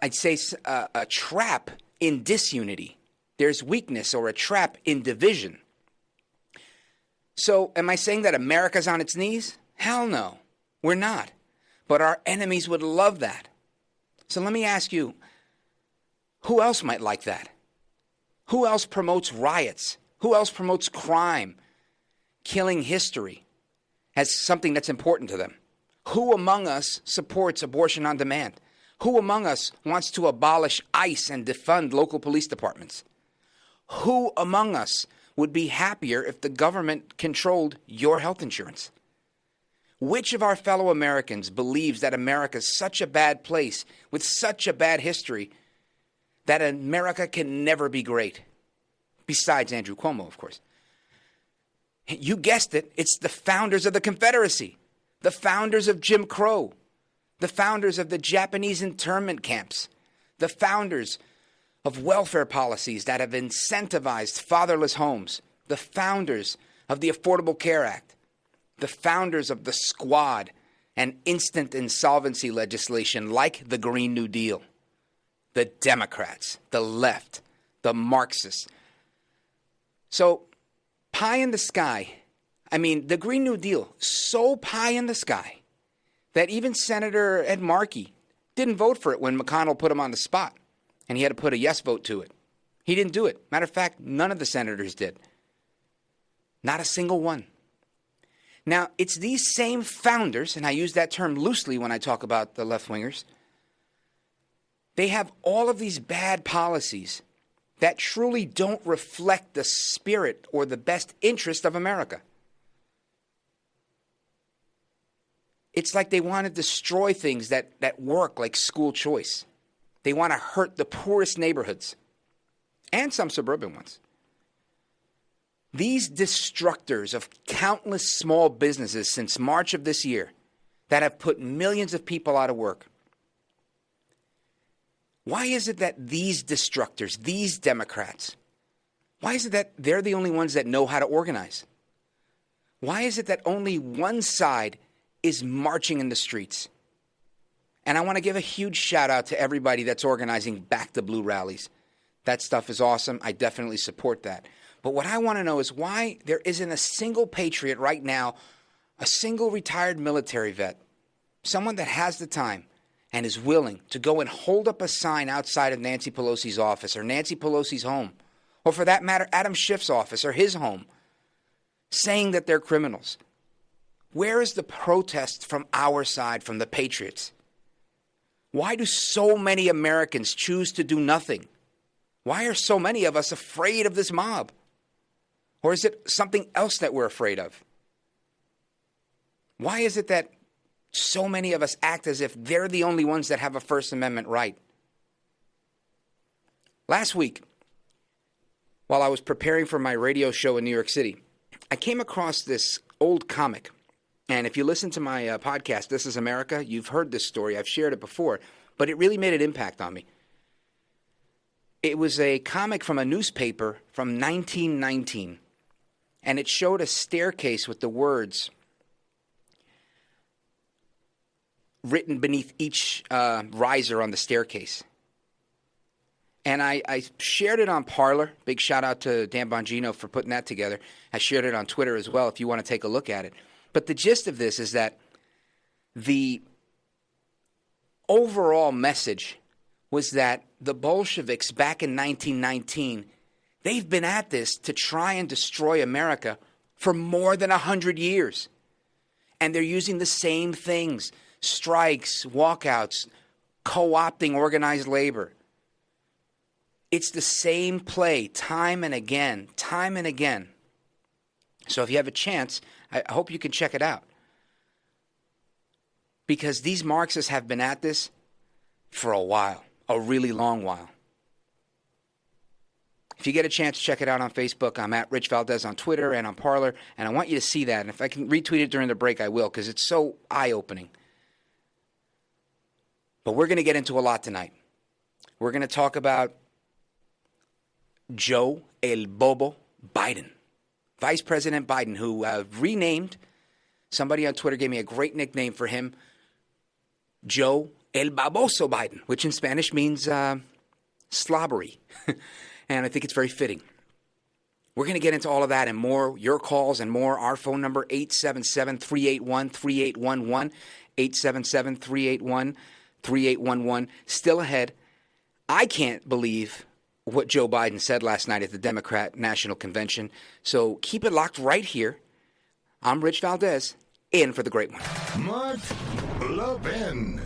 I'd say, a trap in disunity. There's weakness or a trap in division. So am I saying that America's on its knees? Hell no, we're not. But our enemies would love that. So let me ask you, who else might like that? Who else promotes riots? Who else promotes crime, killing history as something that's important to them? Who among us supports abortion on demand? Who among us wants to abolish ICE and defund local police departments? Who among us would be happier if the government controlled your health insurance? Which of our fellow Americans believes that America's such a bad place with such a bad history that America can never be great? Besides Andrew Cuomo, of course. You guessed it. It's the founders of the Confederacy, the founders of Jim Crow, the founders of the Japanese internment camps, the founders of welfare policies that have incentivized fatherless homes, the founders of the Affordable Care Act, the founders of the Squad and instant insolvency legislation like the Green New Deal, the Democrats, the left, the Marxists. So, pie in the sky. I mean, the Green New Deal, so pie in the sky that even Senator Ed Markey didn't vote for it when McConnell put him on the spot, and he had to put a yes vote to it. He didn't do it. Matter of fact, none of the senators did. Not a single one. Now, it's these same founders, and I use that term loosely when I talk about the left-wingers, they have all of these bad policies that truly don't reflect the spirit or the best interest of America. It's like they want to destroy things that work, like school choice. They want to hurt the poorest neighborhoods and some suburban ones. These destructors of countless small businesses since March of this year that have put millions of people out of work. Why is it that these destructors, these Democrats, why is it that they're the only ones that know how to organize? Why is it that only one side is marching in the streets? And I want to give a huge shout out to everybody that's organizing Back the Blue rallies. That stuff is awesome. I definitely support that. But what I want to know is why there isn't a single patriot right now, a single retired military vet, someone that has the time and is willing to go and hold up a sign outside of Nancy Pelosi's office or Nancy Pelosi's home, or for that matter, Adam Schiff's office or his home, saying that they're criminals. Where is the protest from our side, from the patriots? Why do so many Americans choose to do nothing? Why are so many of us afraid of this mob? Or is it something else that we're afraid of? Why is it that so many of us act as if they're the only ones that have a First Amendment right? Last week, while I was preparing for my radio show in New York City, I came across this old comic. And if you listen to my podcast, This is America, you've heard this story. I've shared it before, but it really made an impact on me. It was a comic from a newspaper from 1919, and it showed a staircase with the words written beneath each riser on the staircase. And I shared it on Parler. Big shout out to Dan Bongino for putting that together. I shared it on Twitter as well if you want to take a look at it. But the gist of this is that the overall message was that the Bolsheviks back in 1919, they've been at this to try and destroy America for more than 100 years. And they're using the same things, strikes, walkouts, co-opting organized labor. It's the same play time and again, time and again. So if you have a chance, I hope you can check it out. Because these Marxists have been at this for a while, a really long while. If you get a chance, check it out on Facebook. I'm at Rich Valdez on Twitter and on Parler, and I want you to see that. And if I can retweet it during the break, I will, because it's so eye-opening. But we're going to get into a lot tonight. We're going to talk about Joe El Bobo Biden. Vice President Biden, who renamed, somebody on Twitter gave me a great nickname for him, Joe El Baboso Biden, which in Spanish means slobbery. And I think it's very fitting. We're going to get into all of that and more, your calls and more. Our phone number, 877-381-3811, 877-381-3811. Still ahead. I can't believe what Joe Biden said last night at the Democrat National Convention. So keep it locked right here. I'm Rich Valdez, in for the great one. Mark Levin.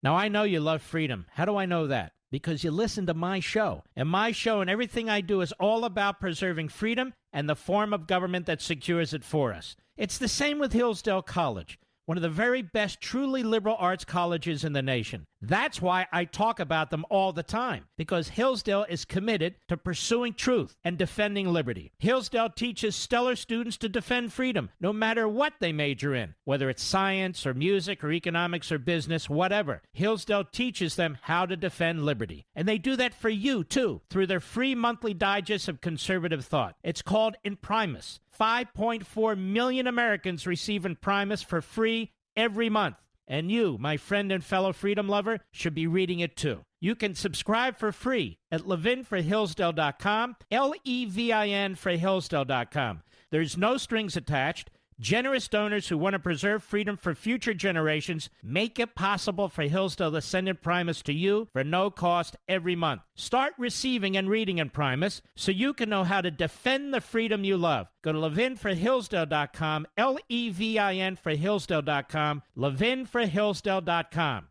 Now, I know you love freedom. How do I know that? Because you listen to my show. And my show and everything I do is all about preserving freedom and the form of government that secures it for us. It's the same with Hillsdale College, one of the very best truly liberal arts colleges in the nation. That's why I talk about them all the time, because Hillsdale is committed to pursuing truth and defending liberty. Hillsdale teaches stellar students to defend freedom, no matter what they major in, whether it's science or music or economics or business, whatever. Hillsdale teaches them how to defend liberty. And they do that for you, too, through their free monthly digest of conservative thought. It's called Imprimis. 5.4 million Americans receive Imprimis for free every month. And you, my friend and fellow freedom lover, should be reading it too. You can subscribe for free at levinforhillsdale.com, Levin for Hillsdale.com. There's no strings attached. Generous donors who want to preserve freedom for future generations make it possible for Hillsdale to send Imprimis to you for no cost every month. Start receiving and reading Imprimis so you can know how to defend the freedom you love. Go to levinforhillsdale.com, Levin for Hillsdale.com, levinforhillsdale.com.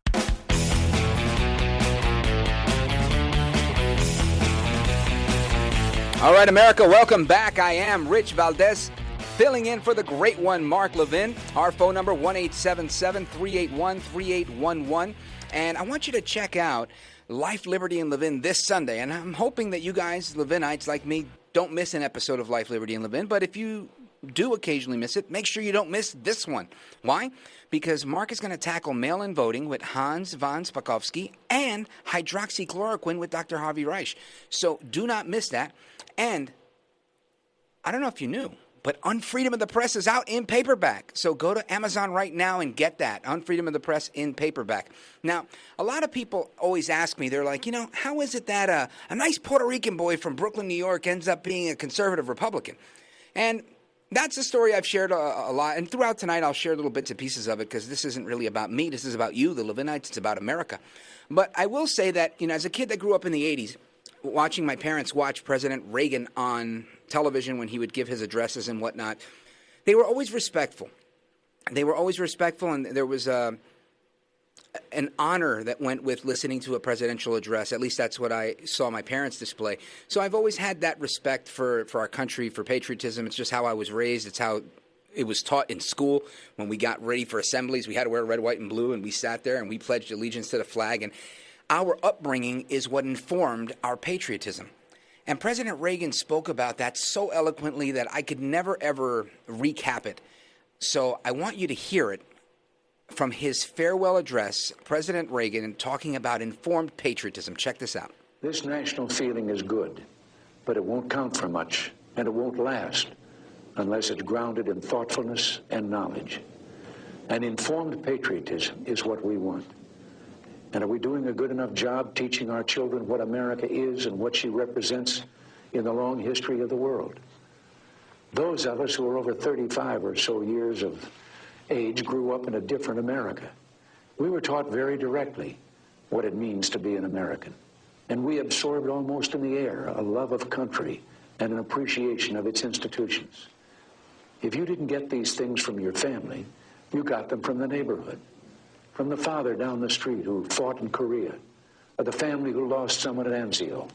All right, America, welcome back. I am Rich Valdez, filling in for the great one, Mark Levin. Our phone number, 1-877-381-3811. And I want you to check out Life, Liberty, and Levin this Sunday. And I'm hoping that you guys, Levinites like me, don't miss an episode of Life, Liberty, and Levin. But if you do occasionally miss it, make sure you don't miss this one. Why? Because Mark is going to tackle mail-in voting with Hans von Spakovsky and hydroxychloroquine with Dr. Harvey Reich. So do not miss that. And I don't know if you knew, but Unfreedom of the Press is out in paperback. So go to Amazon right now and get that, Unfreedom of the Press in paperback. Now, a lot of people always ask me, they're like, how is it that a nice Puerto Rican boy from Brooklyn, New York ends up being a conservative Republican? And that's a story I've shared a lot. And throughout tonight, I'll share little bits and pieces of it because this isn't really about me. This is about you, the Levinites. It's about America. But I will say that, as a kid that grew up in the 80s, watching my parents watch President Reagan on television when he would give his addresses and whatnot, they were always respectful. They were always respectful, and there was an honor that went with listening to a presidential address. At least that's what I saw my parents display. So I've always had that respect for our country, for patriotism. It's just how I was raised. It's how it was taught in school. When we got ready for assemblies, we had to wear red, white, and blue, and we sat there and we pledged allegiance to the flag. And our upbringing is what informed our patriotism. And President Reagan spoke about that so eloquently that I could never, ever recap it. So I want you to hear it from his farewell address, President Reagan, talking about informed patriotism. Check this out. This national feeling is good, but it won't count for much, and it won't last unless it's grounded in thoughtfulness and knowledge. And informed patriotism is what we want. And are we doing a good enough job teaching our children what America is and what she represents in the long history of the world? Those of us who are over 35 or so years of age grew up in a different America. We were taught very directly what it means to be an American. And we absorbed almost in the air a love of country and an appreciation of its institutions. If you didn't get these things from your family, you got them from the neighborhood. From the father down the street who fought in Korea, or the family who lost someone at Anzio.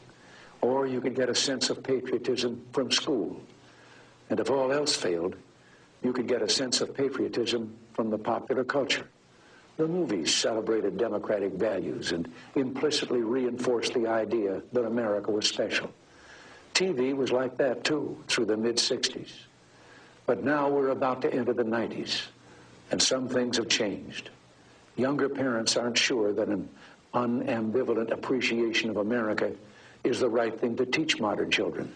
Or you could get a sense of patriotism from school. And if all else failed, you could get a sense of patriotism from the popular culture. The movies celebrated democratic values and implicitly reinforced the idea that America was special. TV was like that, too, through the mid-60s. But now we're about to enter the 90s, and some things have changed. Younger parents aren't sure that an unambivalent appreciation of America is the right thing to teach modern children.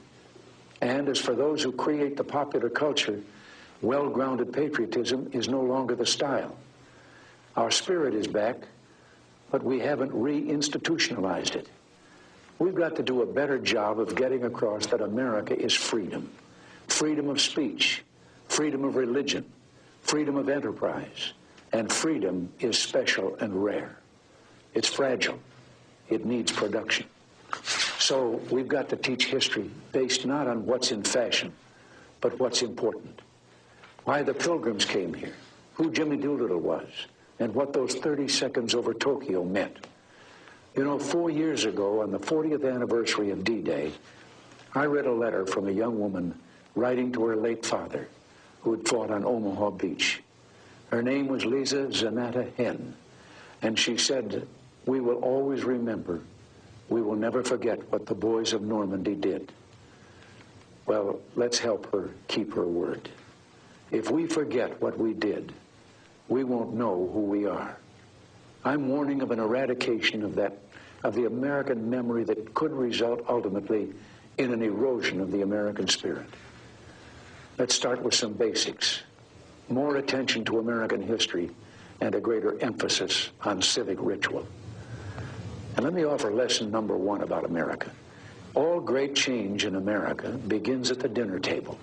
And as for those who create the popular culture, Well-grounded patriotism is no longer the style. Our spirit is back, but we haven't reinstitutionalized it. We've got to do a better job of getting across that America is freedom. Freedom of speech, freedom of religion, freedom of enterprise, and freedom is special and rare. It's fragile. It needs production. So we've got to teach history based not on what's in fashion, but what's important. Why the Pilgrims came here, who Jimmy Doolittle was, and what those 30 seconds over Tokyo meant. You know, 4 years ago, on the 40th anniversary of D-Day, I read a letter from a young woman writing to her late father, who had fought on Omaha Beach. Her name was Lisa Zanata Henn, and she said, "We will always remember. We will never forget what the boys of Normandy did." Well, let's help her keep her word. If we forget what we did, we won't know who we are. I'm warning of an eradication of the American memory that could result ultimately in an erosion of the American spirit. Let's start with some basics. More attention to American history and a greater emphasis on civic ritual. And let me offer lesson number 1 about America. All great change in America begins at the dinner table.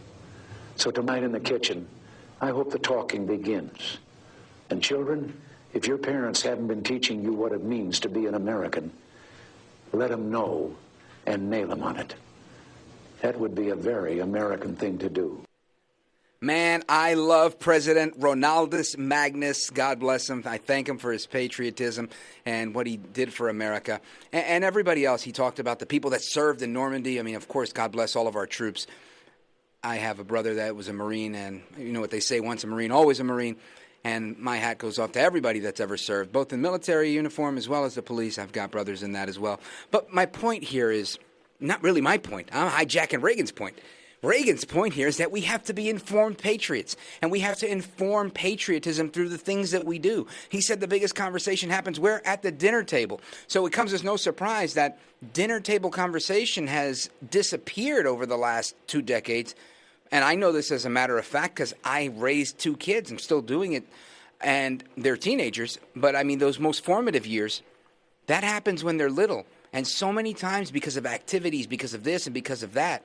So tonight in the kitchen, I hope the talking begins. And children, if your parents haven't been teaching you what it means to be an American, let them know and nail them on it. That would be a very American thing to do. Man, I love President Ronaldus Magnus. God bless him. I thank him for his patriotism and what he did for America. And everybody else, he talked about the people that served in Normandy. I mean, of course, God bless all of our troops. I have a brother that was a Marine, and you know what they say, once a Marine, always a Marine. And my hat goes off to everybody that's ever served, both in military uniform as well as the police. I've got brothers in that as well. But my point here is not really my point. I'm hijacking Reagan's point. Reagan's point here is that we have to be informed patriots, and we have to inform patriotism through the things that we do. He said the biggest conversation happens where? At the dinner table. So it comes as no surprise that dinner table conversation has disappeared over the last 2 decades. And I know this as a matter of fact because I raised 2 kids. I'm still doing it, and they're teenagers. But, I mean, those most formative years, that happens when they're little. And so many times because of activities, because of this and because of that,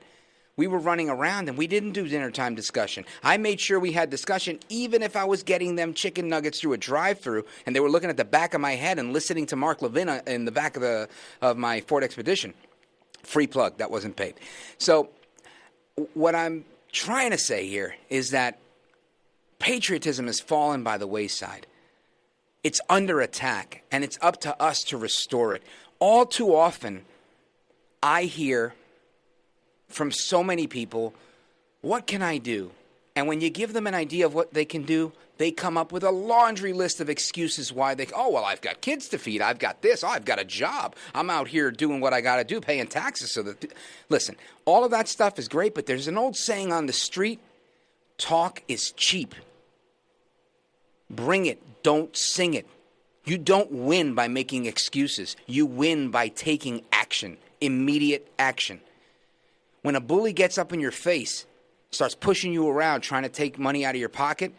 we were running around and we didn't do dinner time discussion. I made sure we had discussion even if I was getting them chicken nuggets through a drive-through and they were looking at the back of my head and listening to Mark Levin in the back of my Ford Expedition. Free plug, that wasn't paid. So what I'm trying to say here is that patriotism has fallen by the wayside. It's under attack, and it's up to us to restore it. All too often, I hear from so many people, what can I do? And when you give them an idea of what they can do, they come up with a laundry list of excuses why well, I've got kids to feed. I've got this. I've got a job. I'm out here doing what I got to do, paying taxes. Listen, all of that stuff is great, but there's an old saying on the street, talk is cheap. Bring it. Don't sing it. You don't win by making excuses. You win by taking action, immediate action. When a bully gets up in your face, starts pushing you around, trying to take money out of your pocket,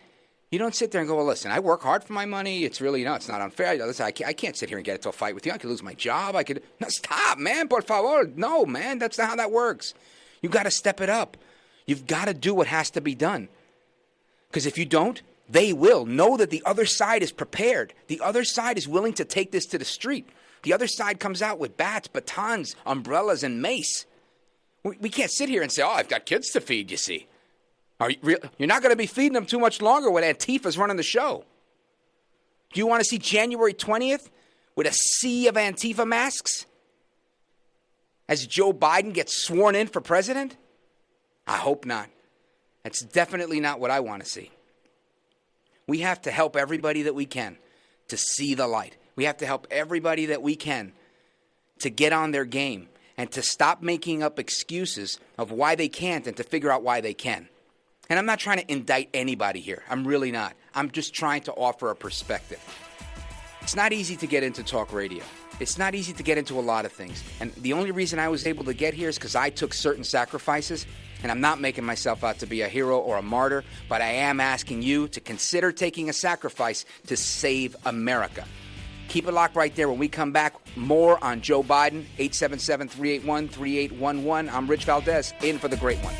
you don't sit there and go, well, listen, I work hard for my money. It's really, it's not unfair. Listen, I can't sit here and get into a fight with you. I could lose my job. No, stop, man, por favor. No, man, that's not how that works. You got to step it up. You've got to do what has to be done. Because if you don't, they will. Know that the other side is prepared. The other side is willing to take this to the street. The other side comes out with bats, batons, umbrellas, and mace. We can't sit here and say, I've got kids to feed, you see. You're not going to be feeding them too much longer when Antifa's running the show. Do you want to see January 20th with a sea of Antifa masks as Joe Biden gets sworn in for president? I hope not. That's definitely not what I want to see. We have to help everybody that we can to see the light. We have to help everybody that we can to get on their game and to stop making up excuses of why they can't and to figure out why they can. And I'm not trying to indict anybody here. I'm really not. I'm just trying to offer a perspective. It's not easy to get into talk radio. It's not easy to get into a lot of things. And the only reason I was able to get here is because I took certain sacrifices. And I'm not making myself out to be a hero or a martyr, but I am asking you to consider taking a sacrifice to save America. Keep it locked right there. When we come back, more on Joe Biden, 877-381-3811. I'm Rich Valdez, in for the great one.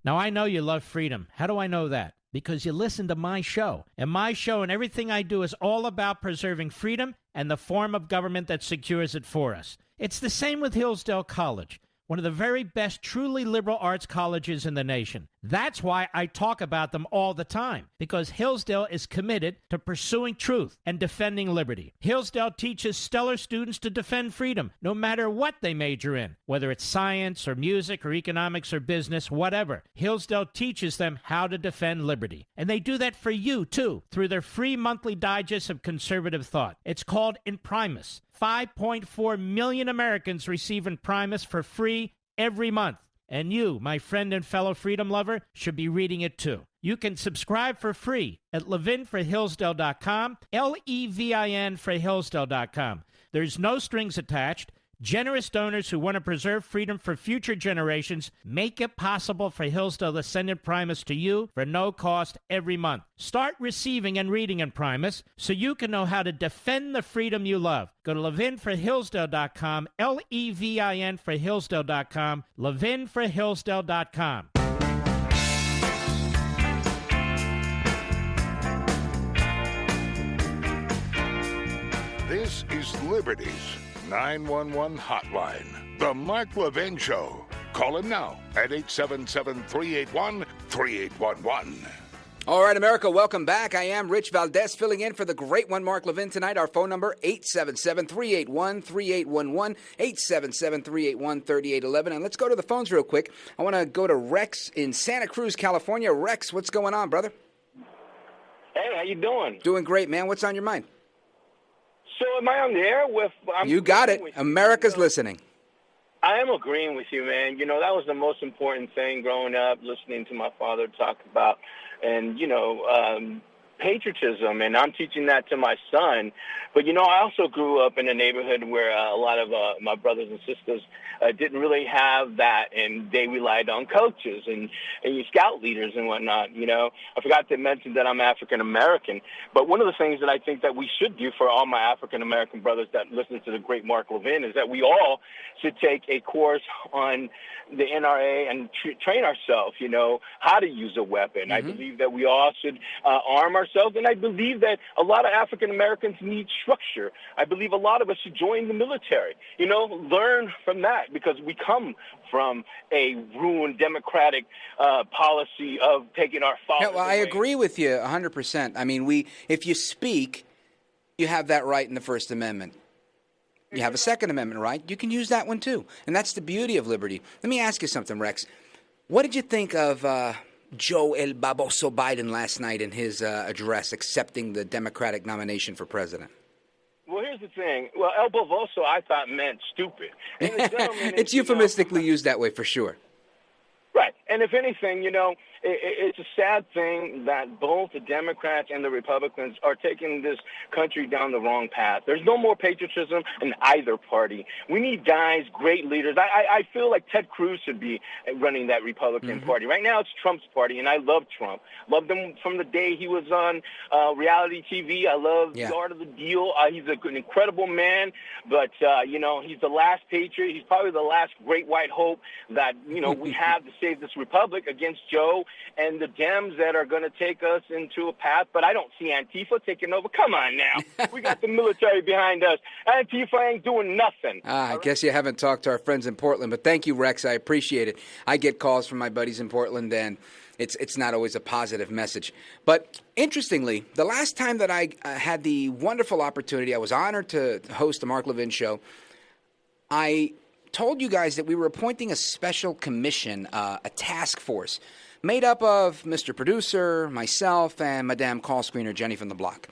Now, I know you love freedom. How do I know that? Because you listen to my show. And my show and everything I do is all about preserving freedom and the form of government that secures it for us. It's the same with Hillsdale College, one of the very best truly liberal arts colleges in the nation. That's why I talk about them all the time, because Hillsdale is committed to pursuing truth and defending liberty. Hillsdale teaches stellar students to defend freedom, no matter what they major in, whether it's science or music or economics or business, whatever. Hillsdale teaches them how to defend liberty. And they do that for you, too, through their free monthly digest of conservative thought. It's called Imprimis. 5.4 million Americans receive Imprimis for free every month. And you, my friend and fellow freedom lover, should be reading it too. You can subscribe for free at levinforhillsdale.com, Levin for Hillsdale.com. There's no strings attached. Generous donors who want to preserve freedom for future generations make it possible for Hillsdale to send Imprimis to you for no cost every month. Start receiving and reading Imprimis so you can know how to defend the freedom you love. Go to levinforhillsdale.com, Levin for Hillsdale.com, levinforhillsdale.com. This is Liberty's 911 hotline. The Mark Levin Show. Call him now at 877-381-3811. All right, America, welcome back. I am Rich Valdez, filling in for the great one, Mark Levin, tonight. Our phone number, 877-381-3811, 877-381-3811. And let's go to the phones real quick. I want to go to Rex in Santa Cruz, California. Rex, what's going on, brother? Hey, how you doing? Doing great, man. What's on your mind? So am I on the air with... You got it. America's listening. I am agreeing with you, man. You know, that was the most important thing growing up, listening to my father talk about, and, patriotism, and I'm teaching that to my son. But, I also grew up in a neighborhood where a lot of my brothers and sisters didn't really have that, and they relied on coaches and scout leaders and whatnot. I forgot to mention that I'm African-American, but one of the things that I think that we should do for all my African-American brothers that listen to the great Mark Levin is that we all should take a course on the NRA and train ourselves, how to use a weapon. Mm-hmm. I believe that we all should arm ourselves, and I believe that a lot of African Americans need structure. I believe a lot of us should join the military, learn from that, because we come from a ruined democratic policy of taking our fathers Yeah, well, I agree with you 100%. I mean, if you speak, you have that right in the First Amendment. You have a Second Amendment right. You can use that one, too. And that's the beauty of liberty. Let me ask you something, Rex. What did you think of Joe El Baboso Biden last night in his address accepting the Democratic nomination for president? Well, here's the thing. Well, El Baboso, I thought, meant stupid. And the gentleman it's euphemistically used that way for sure. Right. And if anything, it's a sad thing that both the Democrats and the Republicans are taking this country down the wrong path. There's no more patriotism in either party. We need guys, great leaders. I feel like Ted Cruz should be running that Republican Party. Right now it's Trump's party, and I love Trump. Loved him from the day he was on reality TV. I love the art of the deal. He's an incredible man, but, he's the last patriot. He's probably the last great white hope that, we have to save this republic against Joe and the Dems that are going to take us into a path. But I don't see Antifa taking over. Come on now. We got the military behind us. Antifa ain't doing nothing. I guess you haven't talked to our friends in Portland, but thank you, Rex. I appreciate it. I get calls from my buddies in Portland, and it's not always a positive message. But interestingly, the last time that I had the wonderful opportunity, I was honored to host the Mark Levin Show, I told you guys that we were appointing a special commission, a task force, made up of Mr. Producer, myself, and Madame Call Screener Jenny from the block.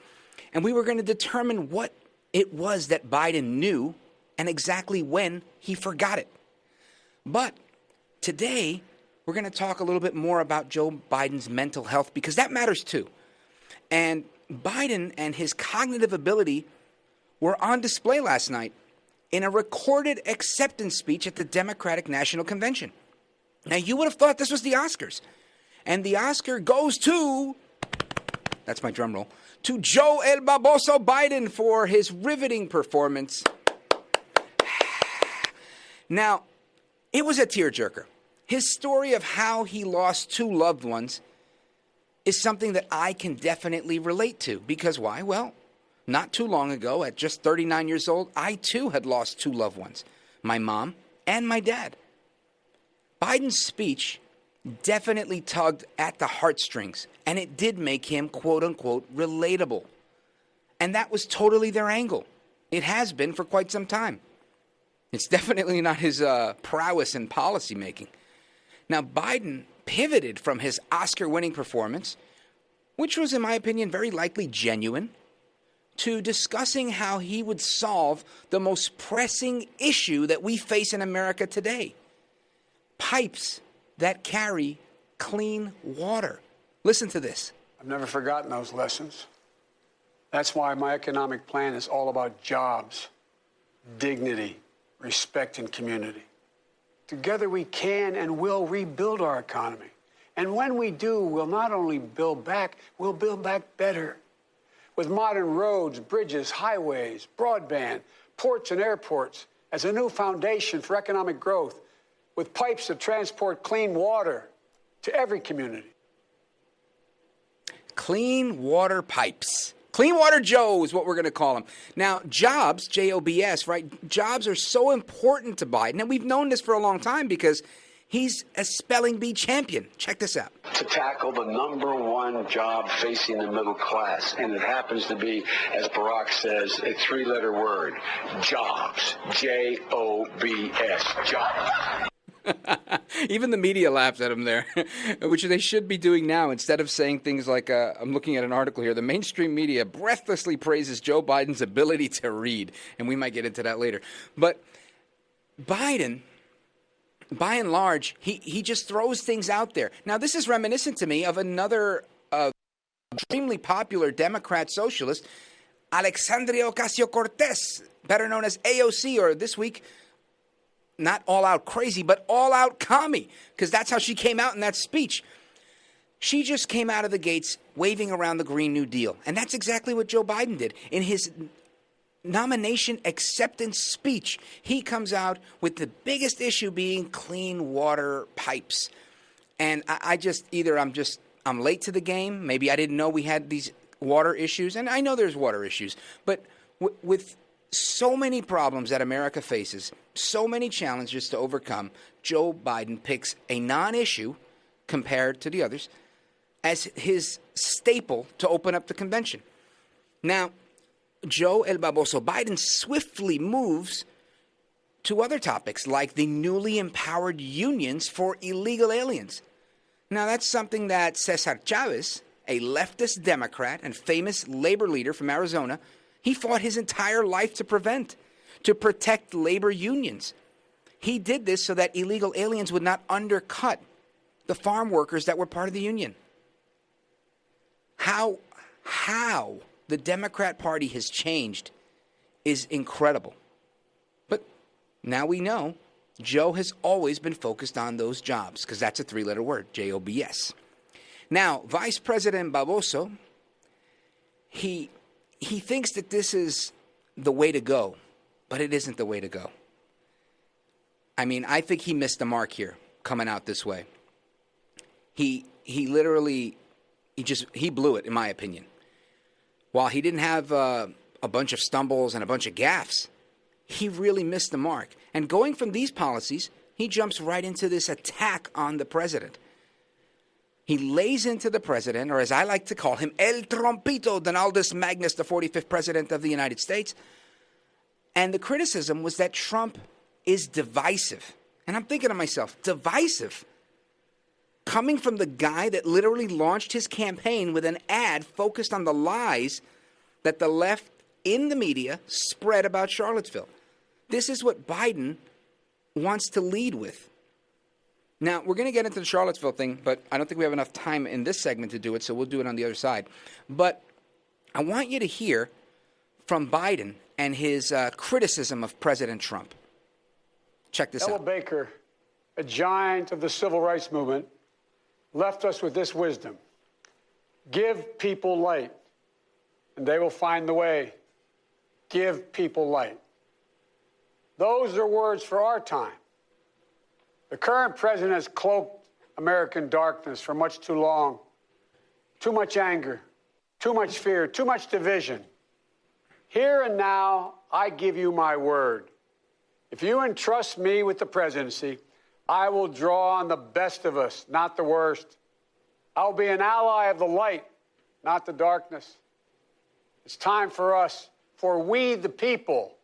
And we were going to determine what it was that Biden knew and exactly when he forgot it. But today, we're going to talk a little bit more about Joe Biden's mental health, because that matters too. And Biden and his cognitive ability were on display last night in a recorded acceptance speech at the Democratic National Convention. Now, you would have thought this was the Oscars. And the Oscar goes to, that's my drum roll, to Joe El Baboso Biden for his riveting performance. Now, it was a tearjerker. His story of how he lost two loved ones is something that I can definitely relate to. Because why? Well, not too long ago, at just 39 years old, I too had lost two loved ones, my mom and my dad. Biden's speech definitely tugged at the heartstrings, and it did make him, quote-unquote, relatable. And that was totally their angle. It has been for quite some time. It's definitely not his prowess in policymaking. Now, Biden pivoted from his Oscar-winning performance, which was, in my opinion, very likely genuine, to discussing how he would solve the most pressing issue that we face in America today: pipes that carry clean water. Listen to this. I've never forgotten those lessons. That's why my economic plan is all about jobs, dignity, respect, and community. Together we can and will rebuild our economy. And when we do, we'll not only build back, we'll build back better. With modern roads, bridges, highways, broadband, ports and airports as a new foundation for economic growth, with pipes that transport clean water to every community. Clean water pipes. Clean Water Joe is what we're going to call him. Now, jobs, J-O-B-S, right? Jobs are so important to Biden, and we've known this for a long time because he's a spelling bee champion. Check this out. To tackle the number one job facing the middle class, and it happens to be, as Barack says, a three-letter word: jobs. J-O-B-S, jobs. Even the media laughed at him there, which they should be doing now instead of saying things like, I'm looking at an article here, the mainstream media breathlessly praises Joe Biden's ability to read, and we might get into that later. But Biden, by and large, he just throws things out there. Now, this is reminiscent to me of another extremely popular Democrat socialist, Alexandria Ocasio-Cortez, better known as AOC, or this week, not all out crazy, but all out commie, because that's how she came out in that speech. She just came out of the gates waving around the Green New Deal. And that's exactly what Joe Biden did. In his nomination acceptance speech, he comes out with the biggest issue being clean water pipes. And I'm late to the game. Maybe I didn't know we had these water issues. And I know there's water issues. But with so many problems that America faces, so many challenges to overcome, Joe Biden picks a non-issue compared to the others as his staple to open up the convention. Now, Joe El Baboso Biden swiftly moves to other topics like the newly empowered unions for illegal aliens. Now, that's something that Cesar Chavez, a leftist Democrat and famous labor leader from Arizona, he fought his entire life to protect labor unions. He did this so that illegal aliens would not undercut the farm workers that were part of the union. How the Democrat Party has changed is incredible. But now we know Joe has always been focused on those jobs, because that's a three-letter word, J-O-B-S. Now, Vice President Baboso, he thinks that this is the way to go, but it isn't the way to go. I mean, I think he missed the mark here, coming out this way. He blew it, in my opinion. While he didn't have a bunch of stumbles and a bunch of gaffes, he really missed the mark. And going from these policies, he jumps right into this attack on the president. He lays into the president, or as I like to call him, El Trompito Donaldus Magnus, the 45th president of the United States. And the criticism was that Trump is divisive. And I'm thinking to myself, divisive? Coming from the guy that literally launched his campaign with an ad focused on the lies that the left in the media spread about Charlottesville. This is what Biden wants to lead with. Now, we're going to get into the Charlottesville thing, but I don't think we have enough time in this segment to do it, so we'll do it on the other side. But I want you to hear from Biden and his criticism of President Trump. Check this Ella out. Baker, a giant of the civil rights movement, left us with this wisdom. Give people light, and they will find the way. Give people light. Those are words for our time. The current president has cloaked American darkness for much too long. Too much anger, too much fear, too much division. Here and now, I give you my word. If you entrust me with the presidency, I will draw on the best of us, not the worst. I'll be an ally of the light, not the darkness. It's time for us, for we the people,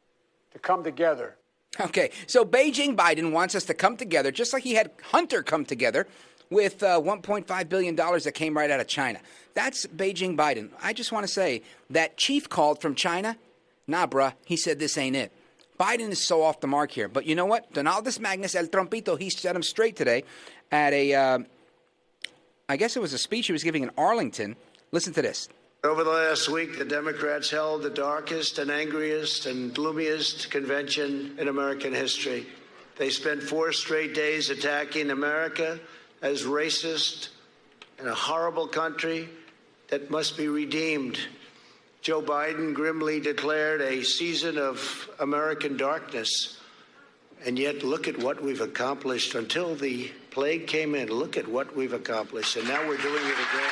to come together. Okay, so Beijing Biden wants us to come together, just like he had Hunter come together with $1.5 billion that came right out of China. That's Beijing Biden. I just want to say that chief called from China. Nah, bruh, he said this ain't it. Biden is so off the mark here. But you know what? Donaldus Magnus El Trompito, he set him straight today at I guess it was a speech he was giving in Arlington. Listen to this. Over the last week, the Democrats held the darkest and angriest and gloomiest convention in American history. They spent 4 straight days attacking America as racist and a horrible country that must be redeemed. Joe Biden grimly declared a season of American darkness. And yet, look at what we've accomplished until the plague came in. Look at what we've accomplished. And now we're doing it again.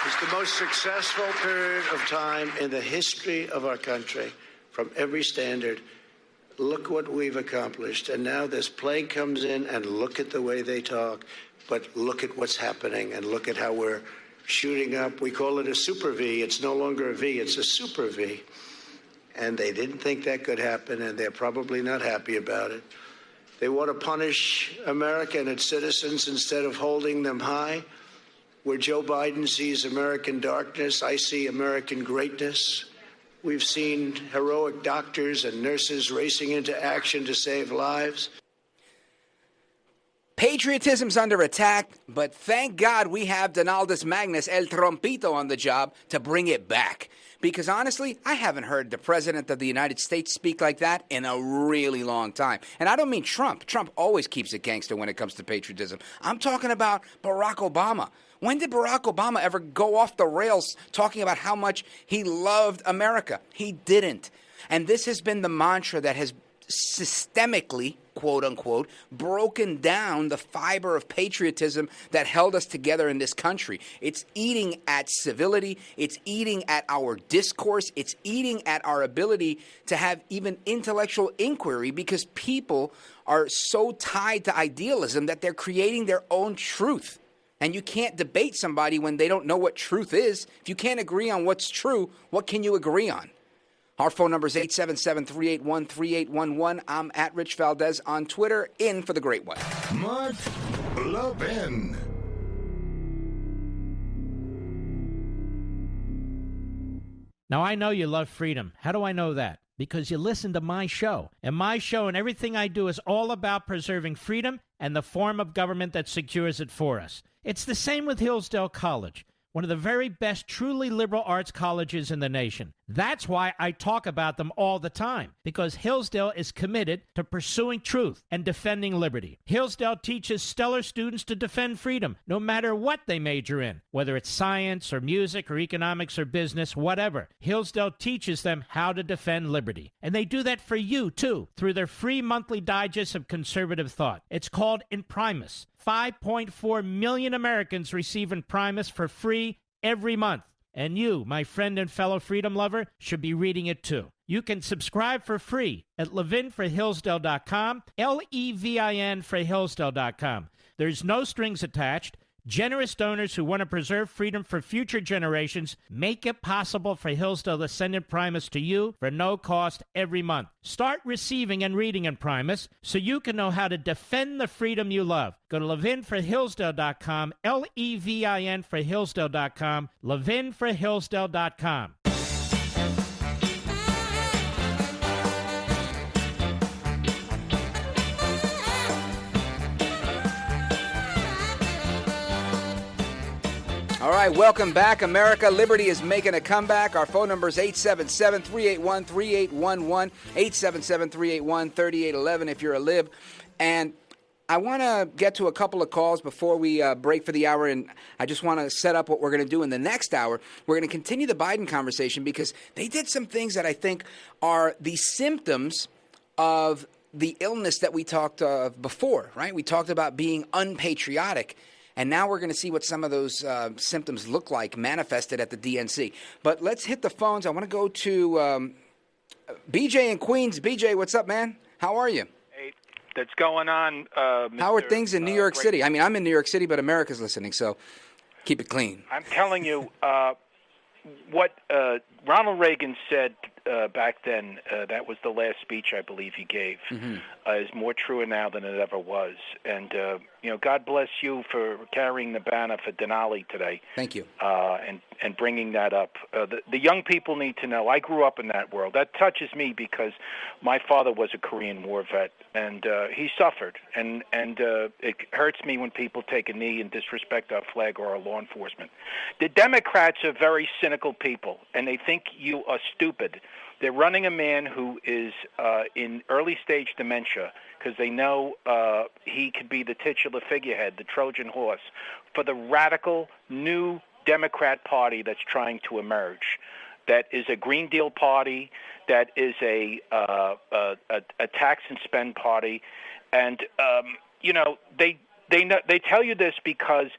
It's the most successful period of time in the history of our country from every standard. Look what we've accomplished. And now this plague comes in, and look at the way they talk. But look at what's happening, and look at how we're shooting up. We call it a super V. It's no longer a V. It's a super V. And they didn't think that could happen, and they're probably not happy about it. They want to punish America and its citizens instead of holding them high. Where Joe Biden sees American darkness, I see American greatness. We've seen heroic doctors and nurses racing into action to save lives. Patriotism's under attack, but thank God we have Donaldus Magnus El Trompito on the job to bring it back. Because honestly, I haven't heard the President of the United States speak like that in a really long time. And I don't mean Trump. Trump always keeps it gangster when it comes to patriotism. I'm talking about Barack Obama. When did Barack Obama ever go off the rails talking about how much he loved America? He didn't. And this has been the mantra that has systemically, quote unquote, broken down the fiber of patriotism that held us together in this country. It's eating at civility. It's eating at our discourse. It's eating at our ability to have even intellectual inquiry, because people are so tied to idealism that they're creating their own truth. And you can't debate somebody when they don't know what truth is. If you can't agree on what's true, what can you agree on? Our phone number is 877-381-3811. I'm at Rich Valdez on Twitter, in for the great one. Mark Levin. Now, I know you love freedom. How do I know that? Because you listen to my show. And my show and everything I do is all about preserving freedom and the form of government that secures it for us. It's the same with Hillsdale College, one of the very best truly liberal arts colleges in the nation. That's why I talk about them all the time, because Hillsdale is committed to pursuing truth and defending liberty. Hillsdale teaches stellar students to defend freedom, no matter what they major in, whether it's science or music or economics or business, whatever. Hillsdale teaches them how to defend liberty. And they do that for you, too, through their free monthly digest of conservative thought. It's called Imprimis. 5.4 million Americans receive Imprimis for free every month. And you, my friend and fellow freedom lover, should be reading it too. You can subscribe for free at levinforhillsdale.com, Levin for Hillsdale.com. There's no strings attached. Generous donors who want to preserve freedom for future generations make it possible for Hillsdale to send Imprimis to you for no cost every month. Start receiving and reading Imprimis so you can know how to defend the freedom you love. Go to levinforhillsdale.com, Levin for Hillsdale.com, levinforhillsdale.com. All right, welcome back, America. Liberty is making a comeback. Our phone number is 877-381-3811, 877-381-3811 if you're a Lib. And I want to get to a couple of calls before we break for the hour, and I just want to set up what we're going to do in the next hour. We're going to continue the Biden conversation because they did some things that I think are the symptoms of the illness that we talked of before, right? We talked about being unpatriotic, and now we're going to see what some of those symptoms look like manifested at the DNC. But let's hit the phones. I want to go to BJ in Queens. BJ, what's up, man? How are you? That's going on. How are things in New York City? I mean, I'm in New York City, but America's listening, so keep it clean. I'm telling you, what Ronald Reagan said back then, that was the last speech I believe he gave, is more true now than it ever was. And, God bless you for carrying the banner for Denali today. Thank you. And bringing that up. The young people need to know. I grew up in that world. That touches me because my father was a Korean War vet, and he suffered. And it hurts me when people take a knee and disrespect our flag or our law enforcement. The Democrats are very cynical people, and they think you are stupid. They're running a man who is in early-stage dementia because they know he could be the titular figurehead, the Trojan horse, for the radical new Democrat Party that's trying to emerge. That is a Green Deal party, that is a tax and spend party. And, they tell you this because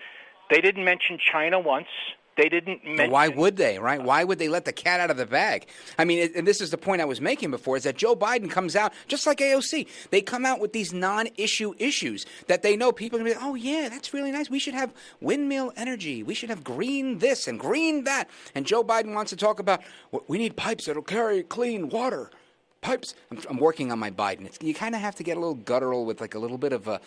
they didn't mention China once. They didn't mention... Why would they, right? Why would they let the cat out of the bag? I mean, and this is the point I was making before, is that Joe Biden comes out, just like AOC, they come out with these non-issue issues that they know people are going to be like, oh, yeah, that's really nice. We should have windmill energy. We should have green this and green that. And Joe Biden wants to talk about, we need pipes that will carry clean water. Pipes. I'm working on my Biden. You kind of have to get a little guttural with like a little bit of a...